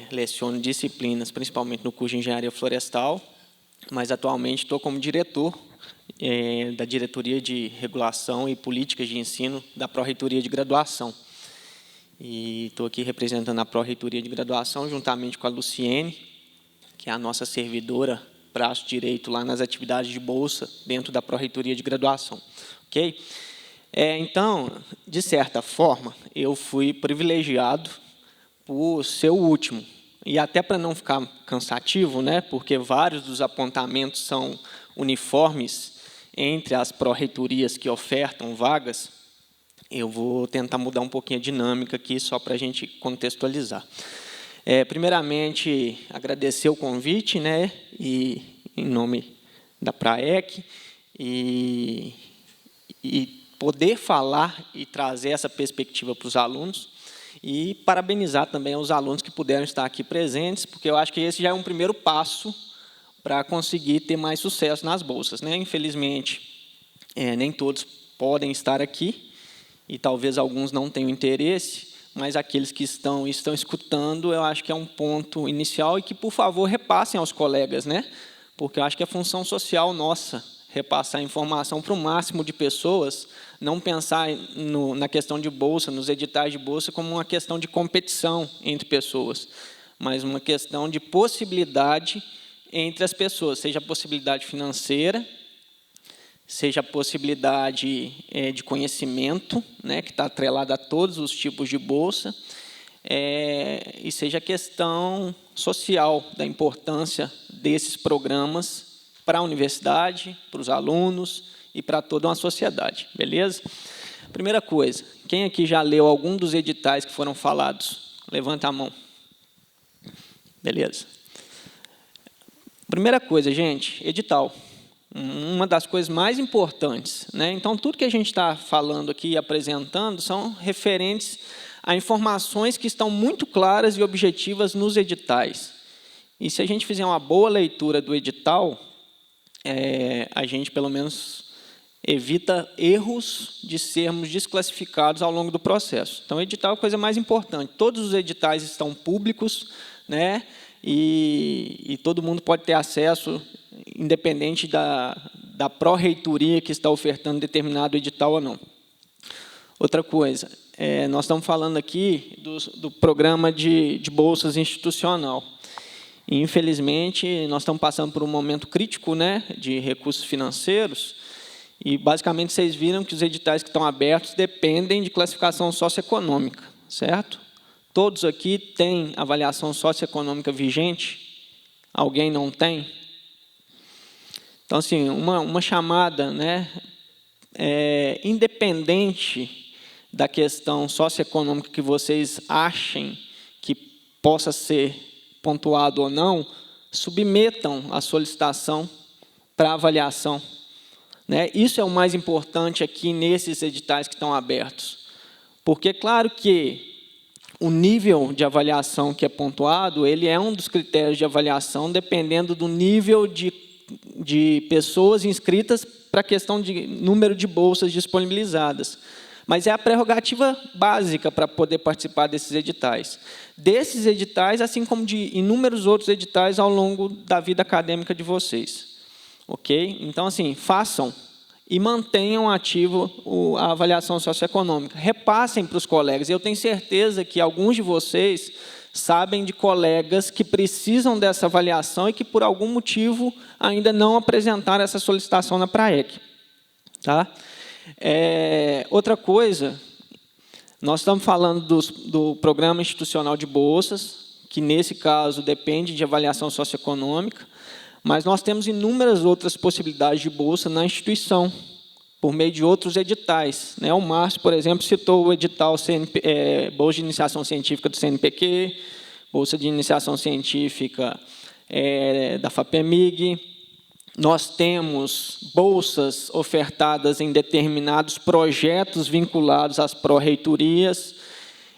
leciono disciplinas, principalmente no curso de Engenharia Florestal, mas atualmente estou como diretor da Diretoria de Regulação e Políticas de Ensino da Pró-Reitoria de Graduação. E estou aqui representando a Pró-Reitoria de Graduação, juntamente com a Luciene, que é a nossa servidora, braço direito lá nas atividades de bolsa, dentro da Pró-Reitoria de Graduação. Ok? Então, de certa forma, eu fui privilegiado por ser o último. E até para não ficar cansativo, né, porque vários dos apontamentos são uniformes entre as pró-reitorias que ofertam vagas, eu vou tentar mudar um pouquinho a dinâmica aqui, só para a gente contextualizar. Primeiramente, agradecer o convite, né, e, em nome da Praec, e poder falar e trazer essa perspectiva para os alunos, e parabenizar também os alunos que puderam estar aqui presentes, porque eu acho que esse já é um primeiro passo para conseguir ter mais sucesso nas bolsas, né? Infelizmente, nem todos podem estar aqui, e talvez alguns não tenham interesse, mas aqueles que estão escutando, eu acho que é um ponto inicial, e que, por favor, repassem aos colegas, né? Porque eu acho que é função social nossa repassar a informação para o máximo de pessoas, não pensar na questão de bolsa, nos editais de bolsa, como uma questão de competição entre pessoas, mas uma questão de possibilidade entre as pessoas, seja a possibilidade financeira, seja a possibilidade de conhecimento, né, que está atrelada a todos os tipos de bolsa, e seja a questão social, da importância desses programas para a universidade, para os alunos e para toda uma sociedade, beleza? Primeira coisa, quem aqui já leu algum dos editais que foram falados? Levanta a mão. Beleza. Primeira coisa, gente, edital. Uma das coisas mais importantes, né? Então, tudo que a gente está falando aqui e apresentando são referentes a informações que estão muito claras e objetivas nos editais. E se a gente fizer uma boa leitura do edital, a gente, pelo menos, evita erros de sermos desclassificados ao longo do processo. Então, o edital é a coisa mais importante. Todos os editais estão públicos, né? E todo mundo pode ter acesso, independente da pró-reitoria que está ofertando determinado edital ou não. Outra coisa, nós estamos falando aqui do programa de bolsas institucional. E, infelizmente, nós estamos passando por um momento crítico, né, de recursos financeiros, e, basicamente, vocês viram que os editais que estão abertos dependem de classificação socioeconômica, certo? Todos aqui têm avaliação socioeconômica vigente? Alguém não tem? Então, assim, uma chamada, né, independente da questão socioeconômica que vocês achem que possa ser pontuado ou não, submetam a solicitação para avaliação, né? Isso é o mais importante aqui nesses editais que estão abertos. Porque, claro que o nível de avaliação que é pontuado, ele é um dos critérios de avaliação, dependendo do nível de pessoas inscritas para a questão de número de bolsas disponibilizadas. Mas é a prerrogativa básica para poder participar desses editais. Desses editais, assim como de inúmeros outros editais ao longo da vida acadêmica de vocês. Ok? Então, assim, façam e mantenham ativo a avaliação socioeconômica. Repassem para os colegas. Eu tenho certeza que alguns de vocês sabem de colegas que precisam dessa avaliação e que, por algum motivo, ainda não apresentaram essa solicitação na Praec. Tá? Outra coisa, nós estamos falando do Programa Institucional de Bolsas, que, nesse caso, depende de avaliação socioeconômica, mas nós temos inúmeras outras possibilidades de bolsa na instituição, por meio de outros editais, né? O Márcio, por exemplo, citou o edital Bolsa de Iniciação Científica do CNPq, Bolsa de Iniciação Científica da FAPEMIG. Nós temos bolsas ofertadas em determinados projetos vinculados às pró-reitorias.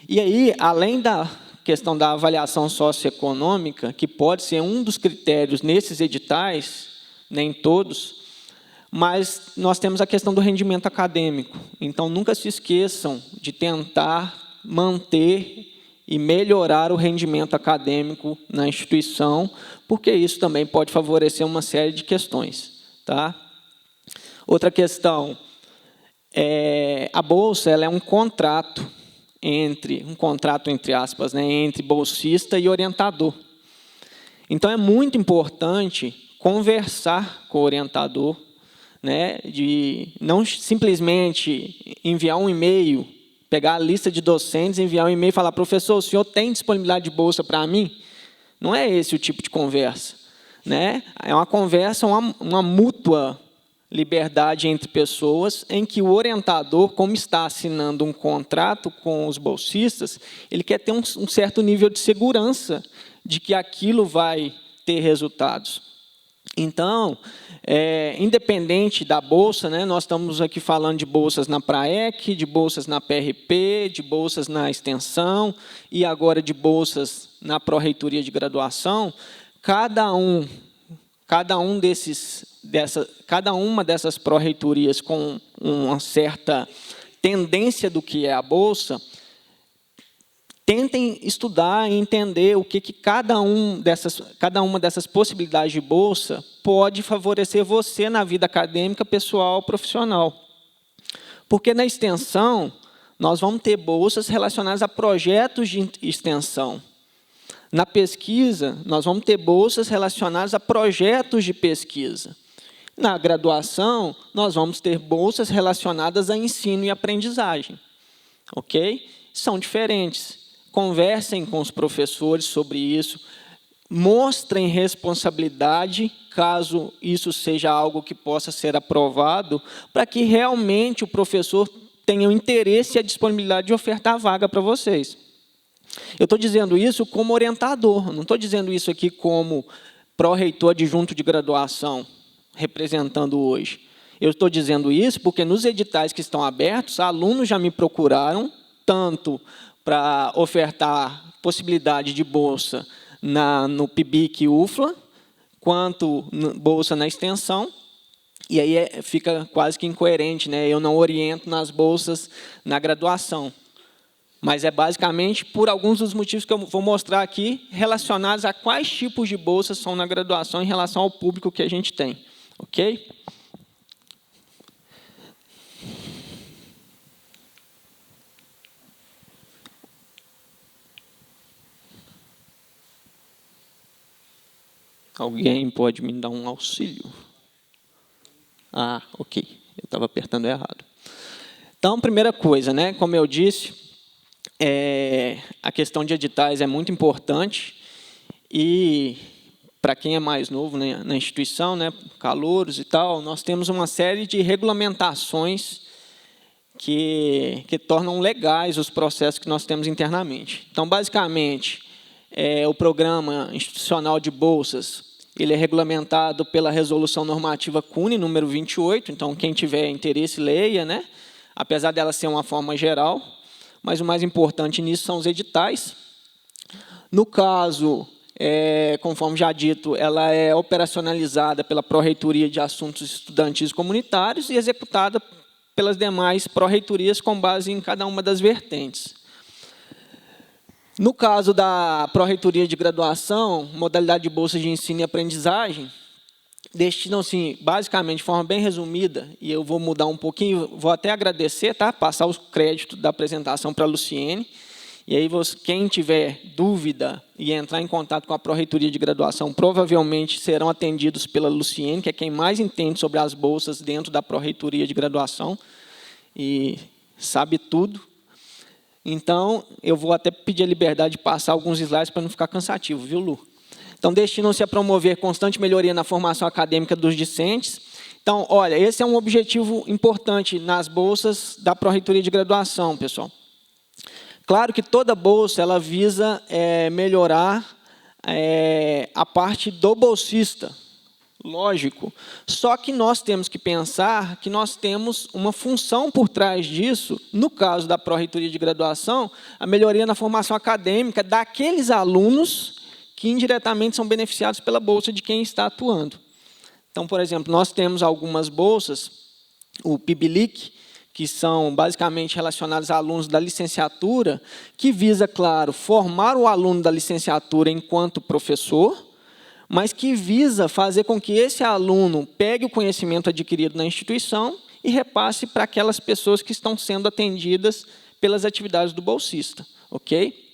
E aí, além da questão da avaliação socioeconômica, que pode ser um dos critérios nesses editais, nem todos, Mas nós temos a questão do rendimento acadêmico. Então, nunca se esqueçam de tentar manter e melhorar o rendimento acadêmico na instituição, porque isso também pode favorecer uma série de questões. Tá? Outra questão, a bolsa ela é um contrato entre aspas, né, entre bolsista e orientador. Então, é muito importante conversar com o orientador, né, de não simplesmente enviar um e-mail, pegar a lista de docentes, enviar um e-mail e falar: professor, o senhor tem disponibilidade de bolsa para mim? Não é esse o tipo de conversa. Né? É uma conversa, uma mútua liberdade entre pessoas, em que o orientador, como está assinando um contrato com os bolsistas, ele quer ter um certo nível de segurança de que aquilo vai ter resultados. Então, independente da bolsa, né, nós estamos aqui falando de bolsas na PRAEC, de bolsas na PRP, de bolsas na extensão e agora de bolsas na pró-reitoria de graduação. Cada uma dessas pró-reitorias com uma certa tendência do que é a bolsa, tentem estudar e entender o que cada uma dessas possibilidades de bolsa pode favorecer você na vida acadêmica, pessoal, profissional. Porque na extensão, nós vamos ter bolsas relacionadas a projetos de extensão. Na pesquisa, nós vamos ter bolsas relacionadas a projetos de pesquisa. Na graduação, nós vamos ter bolsas relacionadas a ensino e aprendizagem. Ok? São diferentes. Conversem com os professores sobre isso, mostrem responsabilidade, caso isso seja algo que possa ser aprovado, para que realmente o professor tenha o interesse e a disponibilidade de ofertar a vaga para vocês. Eu estou dizendo isso como orientador, não estou dizendo isso aqui como pró-reitor adjunto de graduação, representando hoje. Eu estou dizendo isso porque nos editais que estão abertos, alunos já me procuraram, tanto para ofertar possibilidade de bolsa no PIBIC e UFLA, quanto bolsa na extensão, e aí fica quase que incoerente, né? Eu não oriento nas bolsas na graduação. Mas é basicamente por alguns dos motivos que eu vou mostrar aqui, relacionados a quais tipos de bolsas são na graduação em relação ao público que a gente tem. Ok? Alguém pode me dar um auxílio? Ah, ok. Eu estava apertando errado. Então, primeira coisa, né? Como eu disse, a questão de editais é muito importante e, para quem é mais novo, né, na instituição, né, calouros e tal, nós temos uma série de regulamentações que tornam legais os processos que nós temos internamente. Então, basicamente, o programa institucional de bolsas, ele é regulamentado pela Resolução Normativa CUNE, número 28, então, quem tiver interesse, leia, né? Apesar dela ser uma forma geral, mas o mais importante nisso são os editais. No caso, conforme já dito, ela é operacionalizada pela Pró-Reitoria de Assuntos Estudantis Comunitários e executada pelas demais pró-reitorias com base em cada uma das vertentes. No caso da Pró-Reitoria de Graduação, modalidade de bolsa de ensino e aprendizagem, destinam-se, basicamente, de forma bem resumida, e eu vou mudar um pouquinho, vou até agradecer, tá? Passar os créditos da apresentação para a Luciene, e aí quem tiver dúvida e entrar em contato com a Pró-Reitoria de Graduação, provavelmente serão atendidos pela Luciene, que é quem mais entende sobre as bolsas dentro da Pró-Reitoria de Graduação, e sabe tudo. Então, eu vou até pedir a liberdade de passar alguns slides para não ficar cansativo, viu, Lu? Então, destinam-se a promover constante melhoria na formação acadêmica dos discentes. Então, olha, esse é um objetivo importante nas bolsas da Pró-Reitoria de Graduação, pessoal. Claro que toda bolsa ela visa melhorar a parte do bolsista, lógico. Só que nós temos que pensar que nós temos uma função por trás disso, no caso da Pró-Reitoria de Graduação, a melhoria na formação acadêmica daqueles alunos que indiretamente são beneficiados pela bolsa de quem está atuando. Então, por exemplo, nós temos algumas bolsas, o PIBLIC, que são basicamente relacionados a alunos da licenciatura, que visa, claro, formar o aluno da licenciatura enquanto professor, mas que visa fazer com que esse aluno pegue o conhecimento adquirido na instituição e repasse para aquelas pessoas que estão sendo atendidas pelas atividades do bolsista. Ok?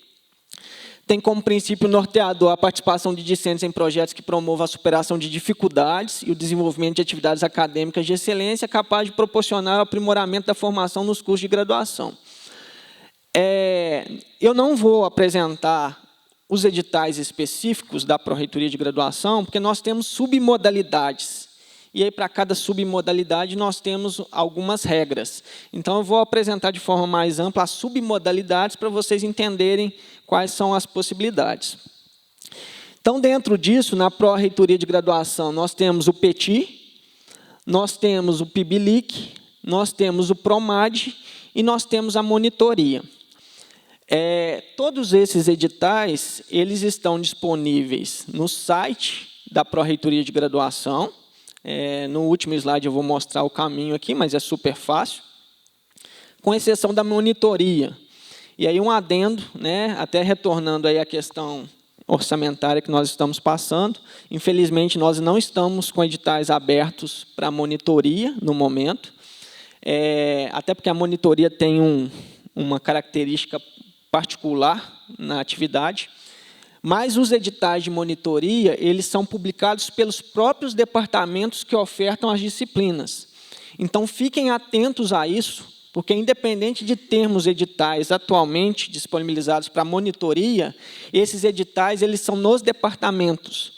Tem como princípio norteador a participação de discentes em projetos que promovam a superação de dificuldades e o desenvolvimento de atividades acadêmicas de excelência capaz de proporcionar o aprimoramento da formação nos cursos de graduação. Eu não vou apresentar os editais específicos da Pró-Reitoria de Graduação, porque nós temos submodalidades. E aí, para cada submodalidade, nós temos algumas regras. Então, eu vou apresentar de forma mais ampla as submodalidades para vocês entenderem quais são as possibilidades. Então, dentro disso, na Pró-Reitoria de Graduação, nós temos o PETI, nós temos o PIBLIC, nós temos o PROMAD e nós temos a monitoria. Todos esses editais, eles estão disponíveis no site da Pró-Reitoria de Graduação. No último slide eu vou mostrar o caminho aqui, mas é super fácil, com exceção da monitoria. E aí um adendo, né, até retornando aí à questão orçamentária que nós estamos passando, infelizmente nós não estamos com editais abertos para monitoria no momento, até porque a monitoria tem uma característica particular na atividade, mas os editais de monitoria, eles são publicados pelos próprios departamentos que ofertam as disciplinas. Então, fiquem atentos a isso, porque, independente de termos editais atualmente disponibilizados para monitoria, esses editais eles são nos departamentos.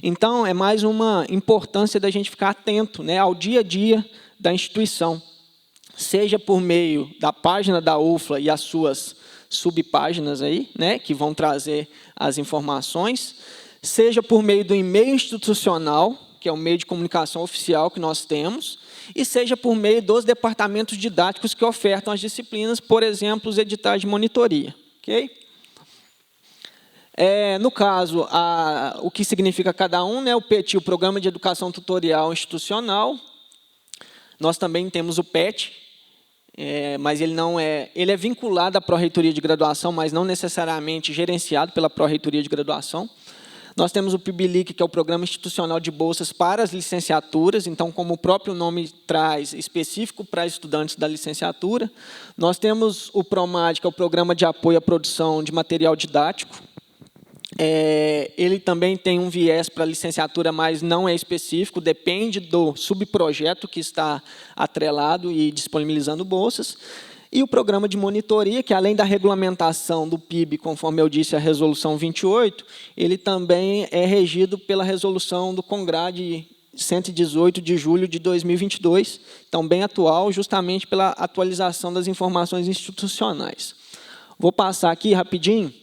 Então, é mais uma importância da gente ficar atento, né, ao dia a dia da instituição, seja por meio da página da UFLA e as suas subpáginas aí, né, que vão trazer as informações, seja por meio do e-mail institucional, que é o meio de comunicação oficial que nós temos, e seja por meio dos departamentos didáticos que ofertam as disciplinas, por exemplo, os editais de monitoria. Okay? No caso, o que significa cada um, né, o PET, o Programa de Educação Tutorial Institucional, nós também temos o PET, mas ele é vinculado à Pró-Reitoria de Graduação, mas não necessariamente gerenciado pela Pró-Reitoria de Graduação. Nós temos o PIBLIC, que é o Programa Institucional de Bolsas para as Licenciaturas, então, como o próprio nome traz, específico para estudantes da licenciatura. Nós temos o PROMAD, que é o Programa de Apoio à Produção de Material Didático. Ele também tem um viés para a licenciatura, mas não é específico, depende do subprojeto que está atrelado e disponibilizando bolsas. E o programa de monitoria, que além da regulamentação do PIB, conforme eu disse, a resolução 28, ele também é regido pela resolução do CONGRAD 118 de julho de 2022, então bem atual, justamente pela atualização das informações institucionais. Vou passar aqui rapidinho.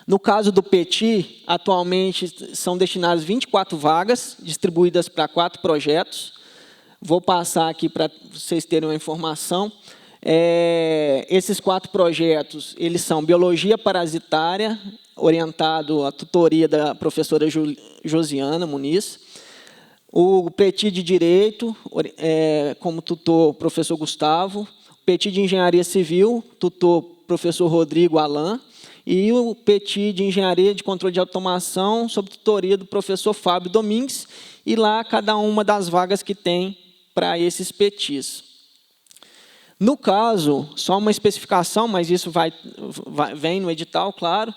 No caso do PETI, atualmente são destinadas 24 vagas, distribuídas para 4 projetos. Vou passar aqui para vocês terem uma informação. Esses 4 projetos, eles são Biologia Parasitária, orientado à tutoria da professora Josiana Muniz. O PETI de Direito, como tutor, professor Gustavo. O PETI de Engenharia Civil, tutor, professor Rodrigo Alan. E o PETI de Engenharia de Controle de Automação, sob tutoria do professor Fábio Domingues, e lá cada uma das vagas que tem para esses PETIs. No caso, só uma especificação, mas isso vem no edital, claro,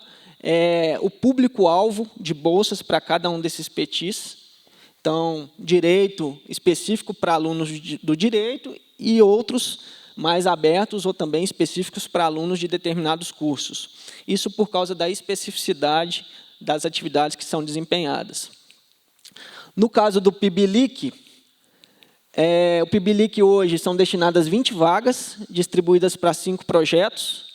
o público-alvo de bolsas para cada um desses PETIs. Então, direito específico para alunos do direito e outros mais abertos ou também específicos para alunos de determinados cursos. Isso por causa da especificidade das atividades que são desempenhadas. No caso do PIBLIC, o PIBLIC hoje são destinadas 20 vagas, distribuídas para 5 projetos.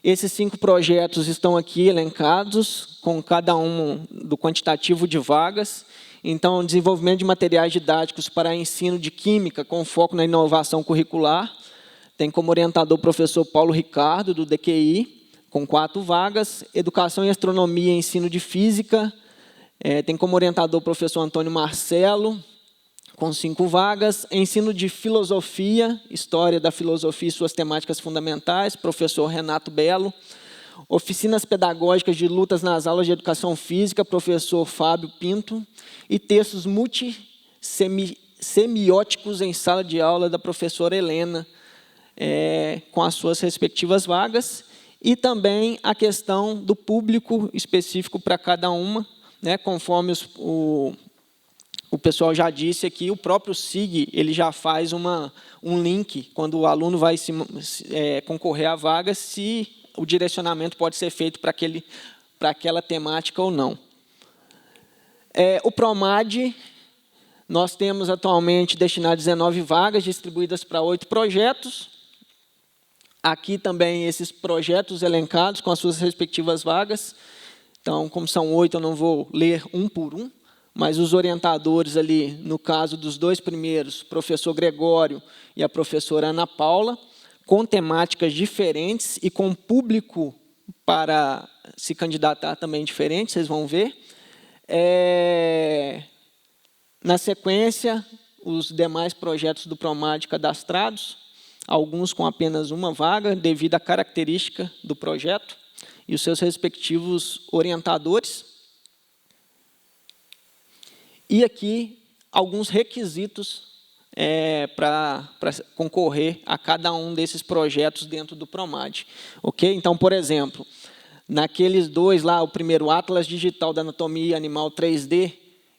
Esses 5 projetos estão aqui elencados, com cada um do quantitativo de vagas. Então, desenvolvimento de materiais didáticos para ensino de química, com foco na inovação curricular. Tem como orientador o professor Paulo Ricardo, do DQI, com 4 vagas. Educação em Astronomia e Ensino de Física, tem como orientador o professor Antônio Marcelo. com 5 vagas. Ensino de filosofia, história da filosofia e suas temáticas fundamentais, professor Renato Belo. Oficinas pedagógicas de lutas nas aulas de educação física, professor Fábio Pinto. E textos multissemióticos em sala de aula, da professora Helena, com as suas respectivas vagas. E também a questão do público específico para cada uma, né, conforme o pessoal já disse aqui, o próprio SIG ele já faz um link, quando o aluno vai concorrer à vaga, se o direcionamento pode ser feito para aquela temática ou não. O PROMAD, nós temos atualmente destinado 19 vagas, distribuídas para 8 projetos. Aqui também esses projetos elencados com as suas respectivas vagas. Então, como são 8, eu não vou ler um por um, mas os orientadores ali, no caso dos 2 primeiros, o professor Gregório e a professora Ana Paula, com temáticas diferentes e com público para se candidatar também diferente, vocês vão ver. Na sequência, os demais projetos do PROMAD cadastrados, alguns com apenas uma vaga, devido à característica do projeto, e os seus respectivos orientadores. E aqui, alguns requisitos para concorrer a cada um desses projetos dentro do PROMAD. Ok? Então, por exemplo, naqueles 2 lá, o primeiro Atlas Digital da Anatomia Animal 3D,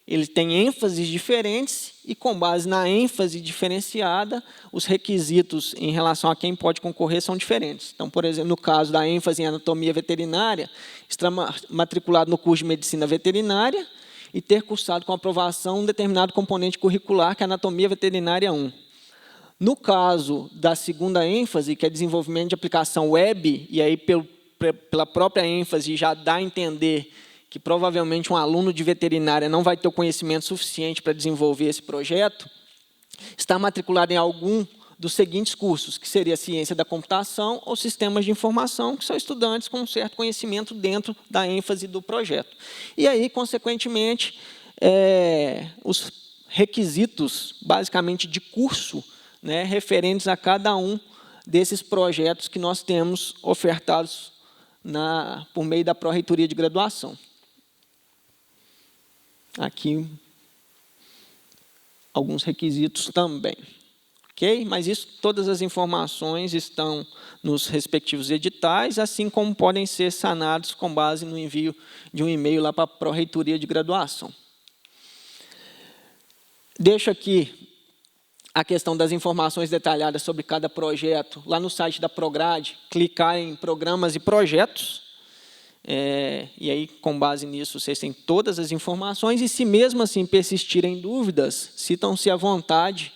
ele tem ênfases diferentes e, com base na ênfase diferenciada, os requisitos em relação a quem pode concorrer são diferentes. Então, por exemplo, no caso da ênfase em anatomia veterinária, estar matriculado no curso de medicina veterinária e ter cursado com aprovação um determinado componente curricular, que é a anatomia veterinária 1. No caso da segunda ênfase, que é desenvolvimento de aplicação web, e aí pela própria ênfase já dá a entender que provavelmente um aluno de veterinária não vai ter o conhecimento suficiente para desenvolver esse projeto, está matriculado em algum dos seguintes cursos, que seria ciência da computação ou sistemas de informação, que são estudantes com um certo conhecimento dentro da ênfase do projeto. E aí, consequentemente, os requisitos, basicamente, de curso, né, referentes a cada um desses projetos que nós temos ofertados por meio da Pró-Reitoria de Graduação. Aqui, alguns requisitos também. Ok? Mas todas as informações estão nos respectivos editais, assim como podem ser sanados com base no envio de um e-mail lá para a Pró-Reitoria de Graduação. Deixo aqui a questão das informações detalhadas sobre cada projeto lá no site da Prograde, clicar em Programas e Projetos, e aí, com base nisso, vocês têm todas as informações, e se mesmo assim persistirem dúvidas, sintam-se à vontade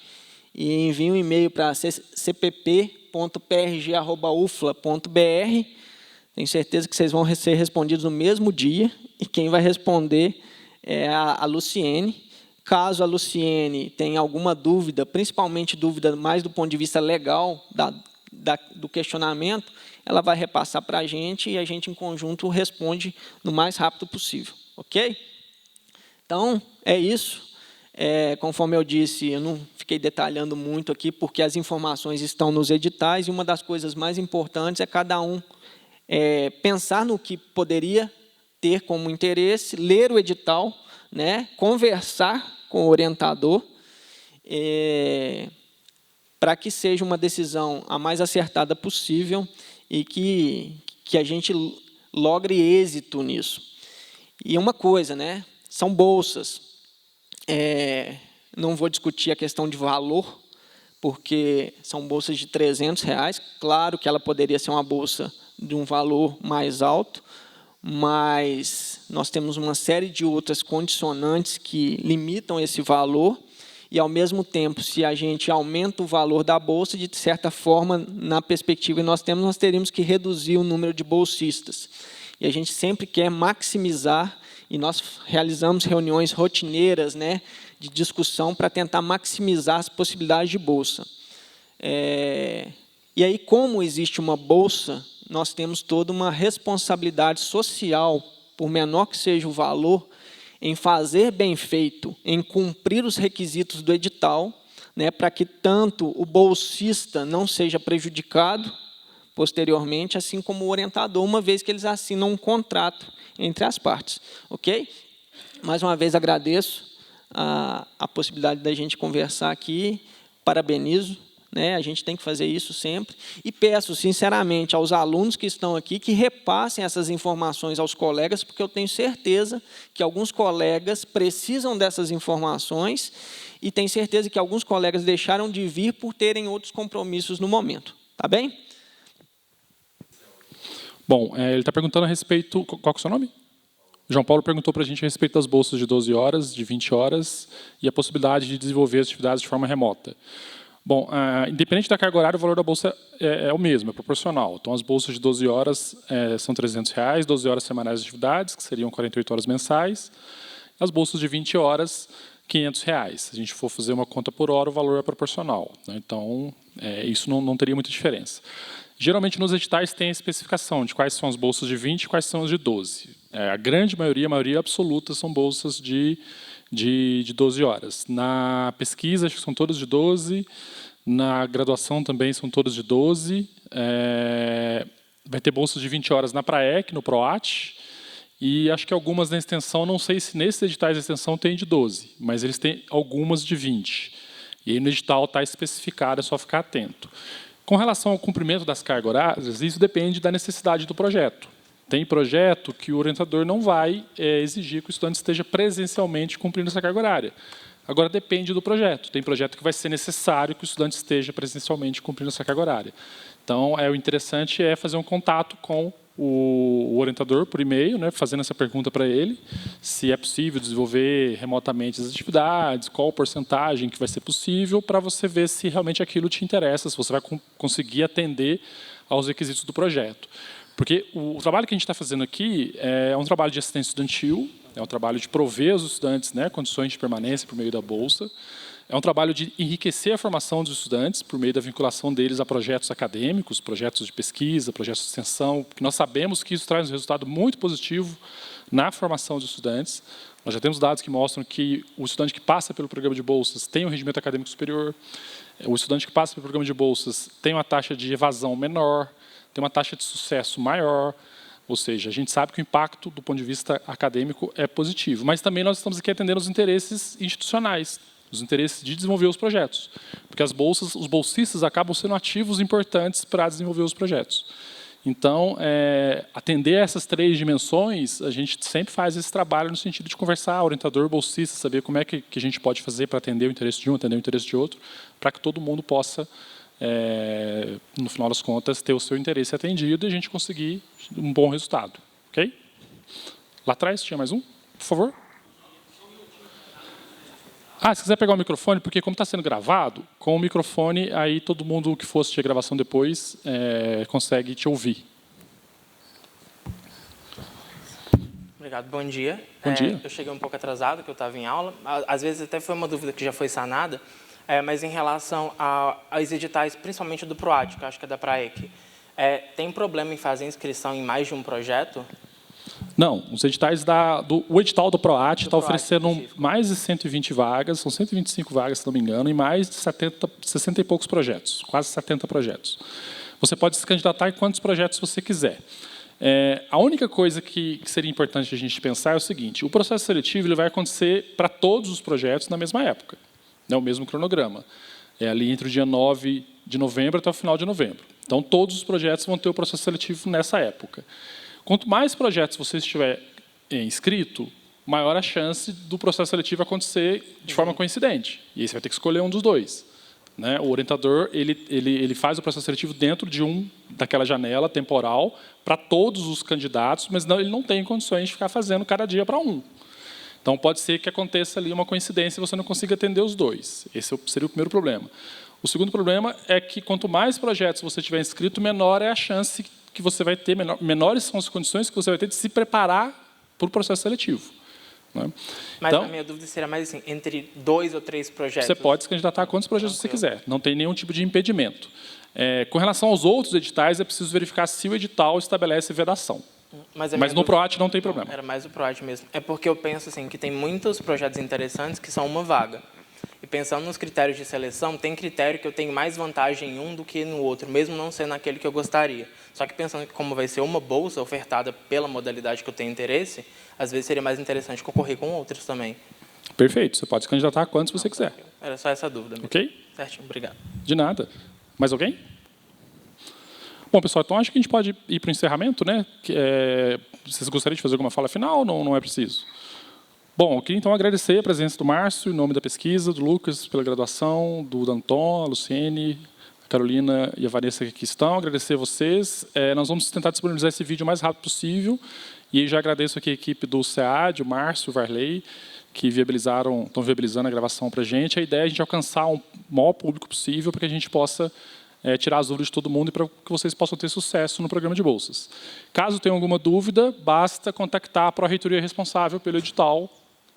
e enviem um e-mail para cpp.prg@ufla.br. Tenho certeza que vocês vão ser respondidos no mesmo dia, e quem vai responder é a Luciene. Caso a Luciene tenha alguma dúvida, principalmente dúvida mais do ponto de vista legal do questionamento, ela vai repassar para a gente e a gente, em conjunto, responde no mais rápido possível. Ok? Então, é isso. Conforme eu disse, eu não fiquei detalhando muito aqui, porque as informações estão nos editais, e uma das coisas mais importantes é cada um pensar no que poderia ter como interesse, ler o edital, né, conversar com o orientador, para que seja uma decisão a mais acertada possível e que a gente logre êxito nisso. E uma coisa, né, são bolsas. Não vou discutir a questão de valor, porque são bolsas de R$300. Claro que ela poderia ser uma bolsa de um valor mais alto, mas nós temos uma série de outras condicionantes que limitam esse valor, e, ao mesmo tempo, se a gente aumenta o valor da bolsa, de certa forma, na perspectiva que nós teríamos que reduzir o número de bolsistas. E a gente sempre quer maximizar, e nós realizamos reuniões rotineiras, né, de discussão para tentar maximizar as possibilidades de bolsa. E aí, como existe uma bolsa, nós temos toda uma responsabilidade social, por menor que seja o valor, em fazer bem feito, em cumprir os requisitos do edital, né, para que tanto o bolsista não seja prejudicado posteriormente, assim como o orientador, uma vez que eles assinam um contrato entre as partes. Ok? Mais uma vez agradeço a possibilidade da gente conversar aqui, parabenizo, né, a gente tem que fazer isso sempre, e peço sinceramente aos alunos que estão aqui que repassem essas informações aos colegas, porque eu tenho certeza que alguns colegas precisam dessas informações e tenho certeza que alguns colegas deixaram de vir por terem outros compromissos no momento. Tá bem? Bom, ele está perguntando a respeito... Qual é o seu nome? João Paulo perguntou para a gente a respeito das bolsas de 12 horas, de 20 horas, e a possibilidade de desenvolver as atividades de forma remota. Bom, independente da carga horária, o valor da bolsa é o mesmo, é proporcional. Então, as bolsas de 12 horas são R$300, 12 horas semanais de atividades, que seriam 48 horas mensais. As bolsas de 20 horas, R$500. Se a gente for fazer uma conta por hora, o valor é proporcional, né? Então, isso não teria muita diferença. Geralmente, nos editais, tem a especificação de quais são as bolsas de 20 e quais são as de 12. A grande maioria, a maioria absoluta, são bolsas de 12 horas. Na pesquisa, acho que são todas de 12. Na graduação também são todas de 12. Vai ter bolsas de 20 horas na PRAEC, no PROAT. E acho que algumas na extensão, não sei se nesses editais de extensão tem de 12, mas eles têm algumas de 20. E aí no edital está especificado, é só ficar atento. Com relação ao cumprimento das cargas horárias, isso depende da necessidade do projeto. Tem projeto que o orientador não vai exigir que o estudante esteja presencialmente cumprindo essa carga horária. Agora, depende do projeto. Tem projeto que vai ser necessário que o estudante esteja presencialmente cumprindo essa carga horária. Então, o interessante é fazer um contato com o orientador por e-mail, né, fazendo essa pergunta para ele, se é possível desenvolver remotamente as atividades, qual a porcentagem que vai ser possível, para você ver se realmente aquilo te interessa, se você vai conseguir atender aos requisitos do projeto. Porque o trabalho que a gente está fazendo aqui é um trabalho de assistência estudantil, é um trabalho de prover aos estudantes, né, condições de permanência por meio da bolsa, é um trabalho de enriquecer a formação dos estudantes por meio da vinculação deles a projetos acadêmicos, projetos de pesquisa, projetos de extensão, porque nós sabemos que isso traz um resultado muito positivo na formação dos estudantes. Nós já temos dados que mostram que o estudante que passa pelo programa de bolsas tem um rendimento acadêmico superior, o estudante que passa pelo programa de bolsas tem uma taxa de evasão menor, tem uma taxa de sucesso maior, ou seja, a gente sabe que o impacto do ponto de vista acadêmico é positivo, mas também nós estamos aqui atendendo os interesses institucionais, os interesses de desenvolver os projetos, porque as bolsas, os bolsistas acabam sendo ativos importantes para desenvolver os projetos. Então, atender essas três dimensões, a gente sempre faz esse trabalho no sentido de conversar, orientador, bolsista, saber como é que a gente pode fazer para atender o interesse de um, atender o interesse de outro, para que todo mundo possa, no final das contas, ter o seu interesse atendido e a gente conseguir um bom resultado. Ok? Lá atrás, tinha mais um? Por favor. Se quiser pegar o microfone, porque como está sendo gravado, com o microfone, aí todo mundo que for assistir a gravação depois consegue te ouvir. Obrigado, bom dia. Bom dia. Eu cheguei um pouco atrasado, que eu estava em aula. Às vezes até foi uma dúvida que já foi sanada, mas em relação aos editais, principalmente do PROAT, que eu acho que é da PRAEC, tem problema em fazer inscrição em mais de um projeto? Não, os editais o edital do PROAT está oferecendo mais de 120 vagas, são 125 vagas, se não me engano, e mais de 60 e poucos projetos, quase 70 projetos. Você pode se candidatar em quantos projetos você quiser. A única coisa que seria importante a gente pensar é o seguinte: o processo seletivo ele vai acontecer para todos os projetos na mesma época, né, o mesmo cronograma. É ali entre o dia 9 de novembro até o final de novembro. Então, todos os projetos vão ter o processo seletivo nessa época. Quanto mais projetos você estiver inscrito, maior a chance do processo seletivo acontecer de forma coincidente. E aí você vai ter que escolher um dos dois, né? O orientador ele faz o processo seletivo dentro daquela janela temporal para todos os candidatos, mas ele não tem condições de ficar fazendo cada dia para um. Então, pode ser que aconteça ali uma coincidência e você não consiga atender os dois. Esse seria o primeiro problema. O segundo problema é que, quanto mais projetos você tiver inscrito, menor é a chance que você vai ter, menores são as condições que você vai ter de se preparar para o processo seletivo, né? Mas então, a minha dúvida seria mais assim, entre 2 ou 3 projetos. Você pode se candidatar a quantos projetos você quiser, não tem nenhum tipo de impedimento. Com relação aos outros editais, é preciso verificar se o edital estabelece vedação. Mas, a Mas minha no PROAT não tem problema. Era mais o PROAT mesmo. É porque eu penso assim, que tem muitos projetos interessantes que são uma vaga. E pensando nos critérios de seleção, tem critério que eu tenho mais vantagem em um do que no outro, mesmo não sendo aquele que eu gostaria. Só que pensando que como vai ser uma bolsa ofertada pela modalidade que eu tenho interesse, às vezes seria mais interessante concorrer com outros também. Perfeito, você pode se candidatar a quantos você quiser. Era só essa dúvida mesmo. Ok? Certinho, obrigado. De nada. Mais alguém? Bom, pessoal, então acho que a gente pode ir para o encerramento, né? Vocês gostariam de fazer alguma fala final ou não é preciso? Bom, eu queria então agradecer a presença do Márcio, em nome da pesquisa, do Lucas pela graduação, do Danton, a Luciene, a Carolina e a Vanessa que aqui estão. Agradecer a vocês. Nós vamos tentar disponibilizar esse vídeo o mais rápido possível. E aí já agradeço aqui a equipe do SEAD, o Márcio, o Varley, que estão viabilizando a gravação para a gente. A ideia é a gente alcançar o maior público possível para que a gente possa tirar as dúvidas de todo mundo e para que vocês possam ter sucesso no programa de bolsas. Caso tenham alguma dúvida, basta contactar a Pró-Reitoria responsável pelo edital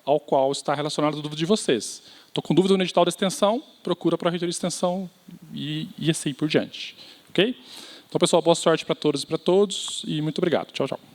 ao qual está relacionada a dúvida de vocês. Estou com dúvida no edital da extensão, procura a Pró-Reitoria de Extensão e assim por diante. Ok? Então, pessoal, boa sorte para todas e para todos e muito obrigado. Tchau, tchau.